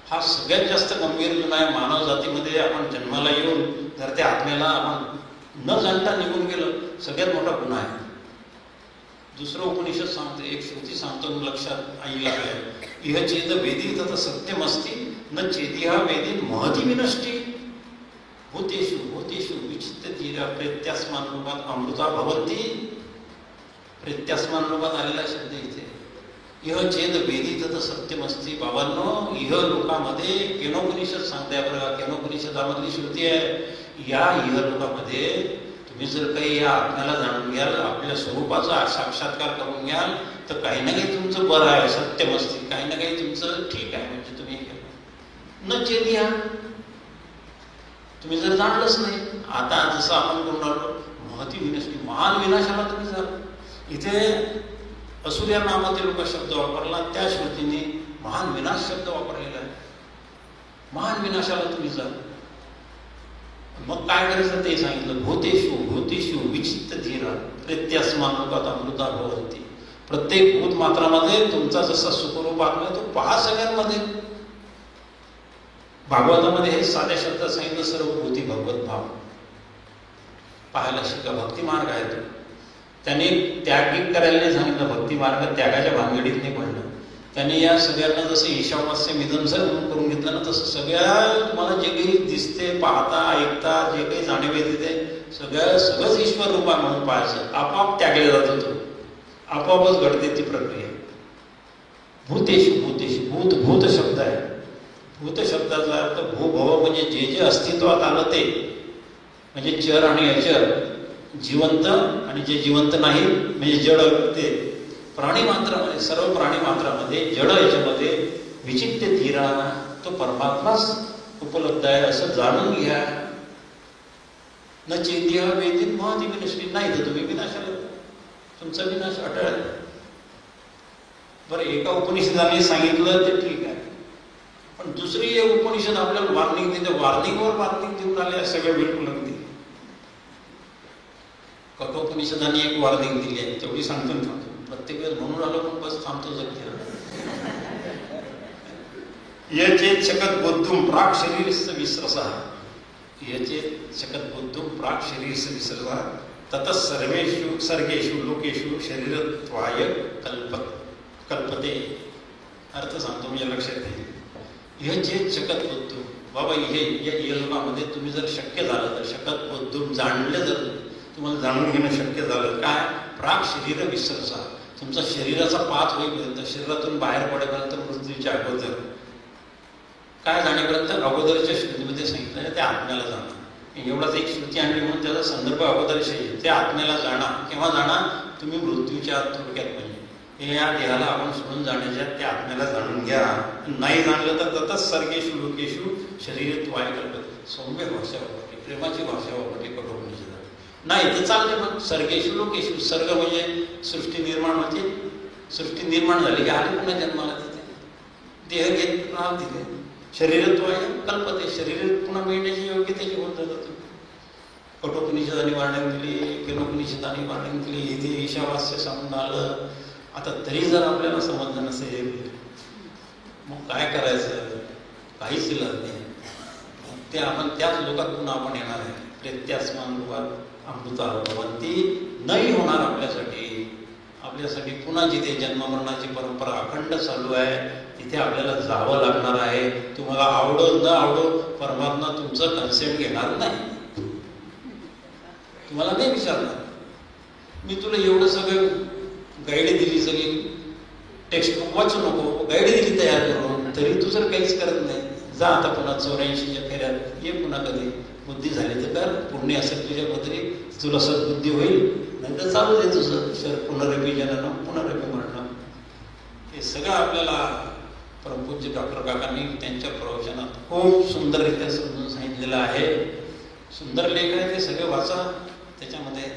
हा सगळ्यात जास्त गंभीर गुन्हा आहे मानव जातीमध्ये. आपण जन्माला येऊन जर त्या आत्म्याला आपण न जाणता निघून गेलं, सगळ्यात मोठा गुन्हा आहे. दुसरं उपनिषद सांगते, एक श्रुती सांगतो, लक्षात आई लागल्या, इह चेद वेदी तथ सत्यमस्ती न चेती हा वेदी महती विनष्टी भूतेषु भूतेषु विचित्य धीरा प्रेत्यास्मान रूपात अमृता भवती. प्रेत्यास्मान रूपात आलेला शब्द इथे. इह चेद वेदी तथ सत्यमस्ती. बाबांनो, इह लोकामध्ये केनोपनिषद सांगते आपल्याला, केनोपनिषदामधली श्रुती आहे, या इह लोकामध्ये तुम्ही जर काही या आत्म्याला जाणून घ्याल, आपल्या स्वरूपाचा साक्षात्कार करून घ्याल, तर काही ना काही तुमचं बरं आहे, सत्यमस्ती, काही ना काही तुमचं ठीक आहे. म्हणजे तुम्ही न चेदिया, तुम्ही जर जाणलंच नाही. आता जसं आपण करून राहिलो, महती विनष्टी, महान विनाशाला तुम्ही जाल. इथे असुर्या नामातील लोक शब्द वापरला, त्या श्रुतीने महान विनाश शब्द वापरलेला आहे. महान विनाशाला तुम्ही जाल. मग काय करायचं ते सांगितलं. भूतेषु भूतेषु विचित्त धीरा प्रेत्यास्मान लोकात अमृता भवन्ति. प्रत्येक भूत मात्रामध्ये तुमचा जसा सुखरूप आत्मा तो पहा सगळ्यांमध्ये. भागवतामध्ये हे साध्या शब्दात सांगितलं, सर्व भूती भगवत भाव. पाहायला शिका, भक्ती मार्ग आहे तो. त्यांनी त्याग करायला नाही सांगितलं, भक्ती मार्ग त्यागाच्या भानगडीत नाही पडलं. त्यांनी या सगळ्यांना जसं ईशावास्य मिदनसर करून घेतलं ना, तसं सगळ्या तुम्हाला जे काही दिसते, पाहता, ऐकता, जे काही जाणीव येते ते सगळंच ईश्वर रूपा म्हणून पाहायचं. आपोआप त्यागले जात होतो, आपोआपच घडते ती प्रक्रिया. भूतेषु भूतेषु, भूत भूत शब्द आहे. भूत शब्दाचा अर्थ भूभव म्हणजे जे जे अस्तित्वात आलं ते, म्हणजे चर आणि अचर, जिवंत आणि जे जिवंत नाही म्हणजे जड. ते प्राणी मात्रामध्ये, सर्व प्राणी मात्रामध्ये, जड याच्यामध्ये विचित्य धीरा तो परमात्माच उपलब्ध आहे असं जाणून घ्या. न चेतिया वेदित महती विनश्री, नाही तर तुम्ही विनाशाला, तुमचा विनाश अटळ आहे. बरं, एका उपनिषदाने सांगितलं ते ठीक आहे, पण दुसरी एक उपनिषद आपल्याला वॉर्निंग देते. वॉर्निंगवर वॉर्निंग देऊन आले सगळ्या बिलकुल अगदी. कठोपनिषदाने एक वॉर्निंग दिली आहे, तेवढी सांगतो थांबतो. प्रत्येक वेळेस म्हणून आलो पण बस थांबतो जगते. यचेत शकत बुद्धुम प्राक शरीरस्य विस्रसः, यचेत शकत बुद्धुम प्राक शरीरस्य विस्रसः ततः सर्वेषु सर्गेषु लोकेषु शरीरत्वाय कल्पते. अर्थ सांगतो म्हणजे लक्षात येईल. यचेत शकत बुद्धुम, बाबा या लोकांमध्ये तुम्ही जर शक्य झालं तर, शकत बुद्धुम जाणलं, जर तुम्हाला जाणून घेणं शक्य झालं, काय प्राक शरीर विसर्सा, तुमचा शरीराचा पात होईपर्यंत, शरीरातून बाहेर पडेपर्यंत, मृत्यूच्या अगोदर काय जाणेपर्यंत अगोदरच्या श्रुतीमध्ये सांगितलं ते आत्म्याला जाणं. एवढाच एक श्रुती आणली म्हणून त्याचा संदर्भ अगोदरशी आहे. ते आत्म्याला जाणा. केव्हा जाणा? तुम्ही मृत्यूच्या थोडक्यात म्हणजे हे या देहाला आपण सोडून जाण्याच्या त्या आत्म्याला जाणून घ्या. नाही जाणलं तर ततच सर्गेषु लोकेषु शरीरत्वाय कल्पते. सौम्य भाषा वापरली, प्रेमाची भाषा वापरली कठोपनिषदात. नाही तर चालते मग सर्गेषु लोकेषु. सर्ग म्हणजे सृष्टी निर्माण होते, सृष्टी निर्माण झाली की आली पुन्हा जन्माला तिथे, देह घेत राहा तिथे. शरीरत्वाय कल्पते, शरीर पुन्हा मिळण्याची योग्यतेची होत जातात. कठोपनिषदाने वर्णन दिली, केनोपनिषदाने वर्णन दिली, इथे ईशावास्य सांगून आलं. आता तरी जर आपल्याला समजलं नसेल मग काय करायचं? काहीच इलाज नाही. ते आपण त्याच लोकात पुन्हा आपण येणार आहे. प्रेत्यास्मान रूपात अमृता भवंती नाही होणार आपल्यासाठी. आपल्यासाठी पुन्हा जिथे जन्ममरणाची परंपरा अखंड चालू आहे तिथे आपल्याला जावं लागणार आहे. तुम्हाला आवडो न आवडो परमात्मा तुमचं कन्सेंट घेणार नाही. तुम्हाला नाही विचारणार. मी तुला एवढं सगळं गाईड दिली, सगळी टेक्स्ट बुक वाचू नको, गाईड दिली तयार करून, तरी तू जर काहीच करत नाही, जा आता पुन्हा 84च्या फेऱ्यात ये, पुन्हा कधी बुद्धी झाली तर कर, पुण्य असेल तुझ्या पदरी, तुला सद्बुद्धी होईल, नाही तर चालू दे तुझं पुनरपी जनन पुनरपी मरणं. हे सगळं आपल्याला परमपूज्य डॉक्टर काकांनी त्यांच्या प्रवचनात खूप सुंदररित्या समजून सांगितलेलं आहे. सुंदर लेख आहे, ते सगळे वाचा त्याच्यामध्ये.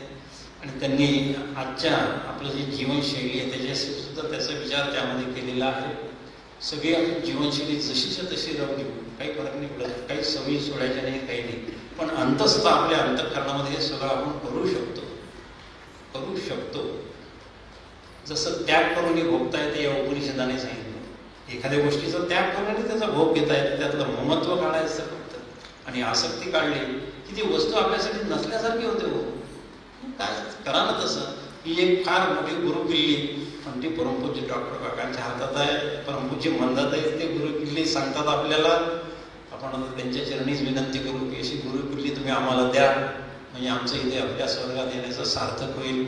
आणि त्यांनी आजच्या आपलं जी जीवनशैली आहे त्याच्याशी सुद्धा त्याचा विचार त्यामध्ये केलेला आहे. सगळी आपण जीवनशैली जशीच्या तशी राहू देऊ, काही फरक नाही पडत, काही सवयी सोडायच्या नाही, काही नाही. पण अंतस्थ आपल्या अंतःकरणामध्ये हे सगळं आपण करू शकतो. जसं त्याग करून भोगता येते या उपनिषदाने सांगितलं. एखाद्या गोष्टीचा त्याग करून त्याचा भोग घेता येते, त्यातलं महत्त्व काढायचं फक्त. आणि आसक्ती काढली की ती वस्तू आपल्यासाठी नसल्यासारखी होते. हो, काय करा ना तसं. ही एक फार मोठी गुरुकिल्ली, पण ती परमपूज्य डॉक्टर काकांच्या हातात आहे, परमपूज्य मंदात आहे. ते गुरुकिल्ली सांगतात आपल्याला. आपण आता त्यांच्या चरणीच विनंती करू की अशी गुरुकिल्ली तुम्ही आम्हाला द्या, म्हणजे आमचं इथे आपल्या स्वर्गात येण्याचं सार्थक होईल.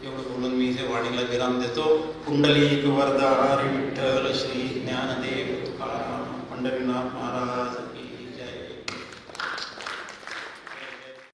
एवढं बोलून मी इथे वाणीला विराम देतो. पुंडलिक वरदा हरी विठ्ठल श्री ज्ञानदेव तुकाराम पंढरीनाथ महाराज.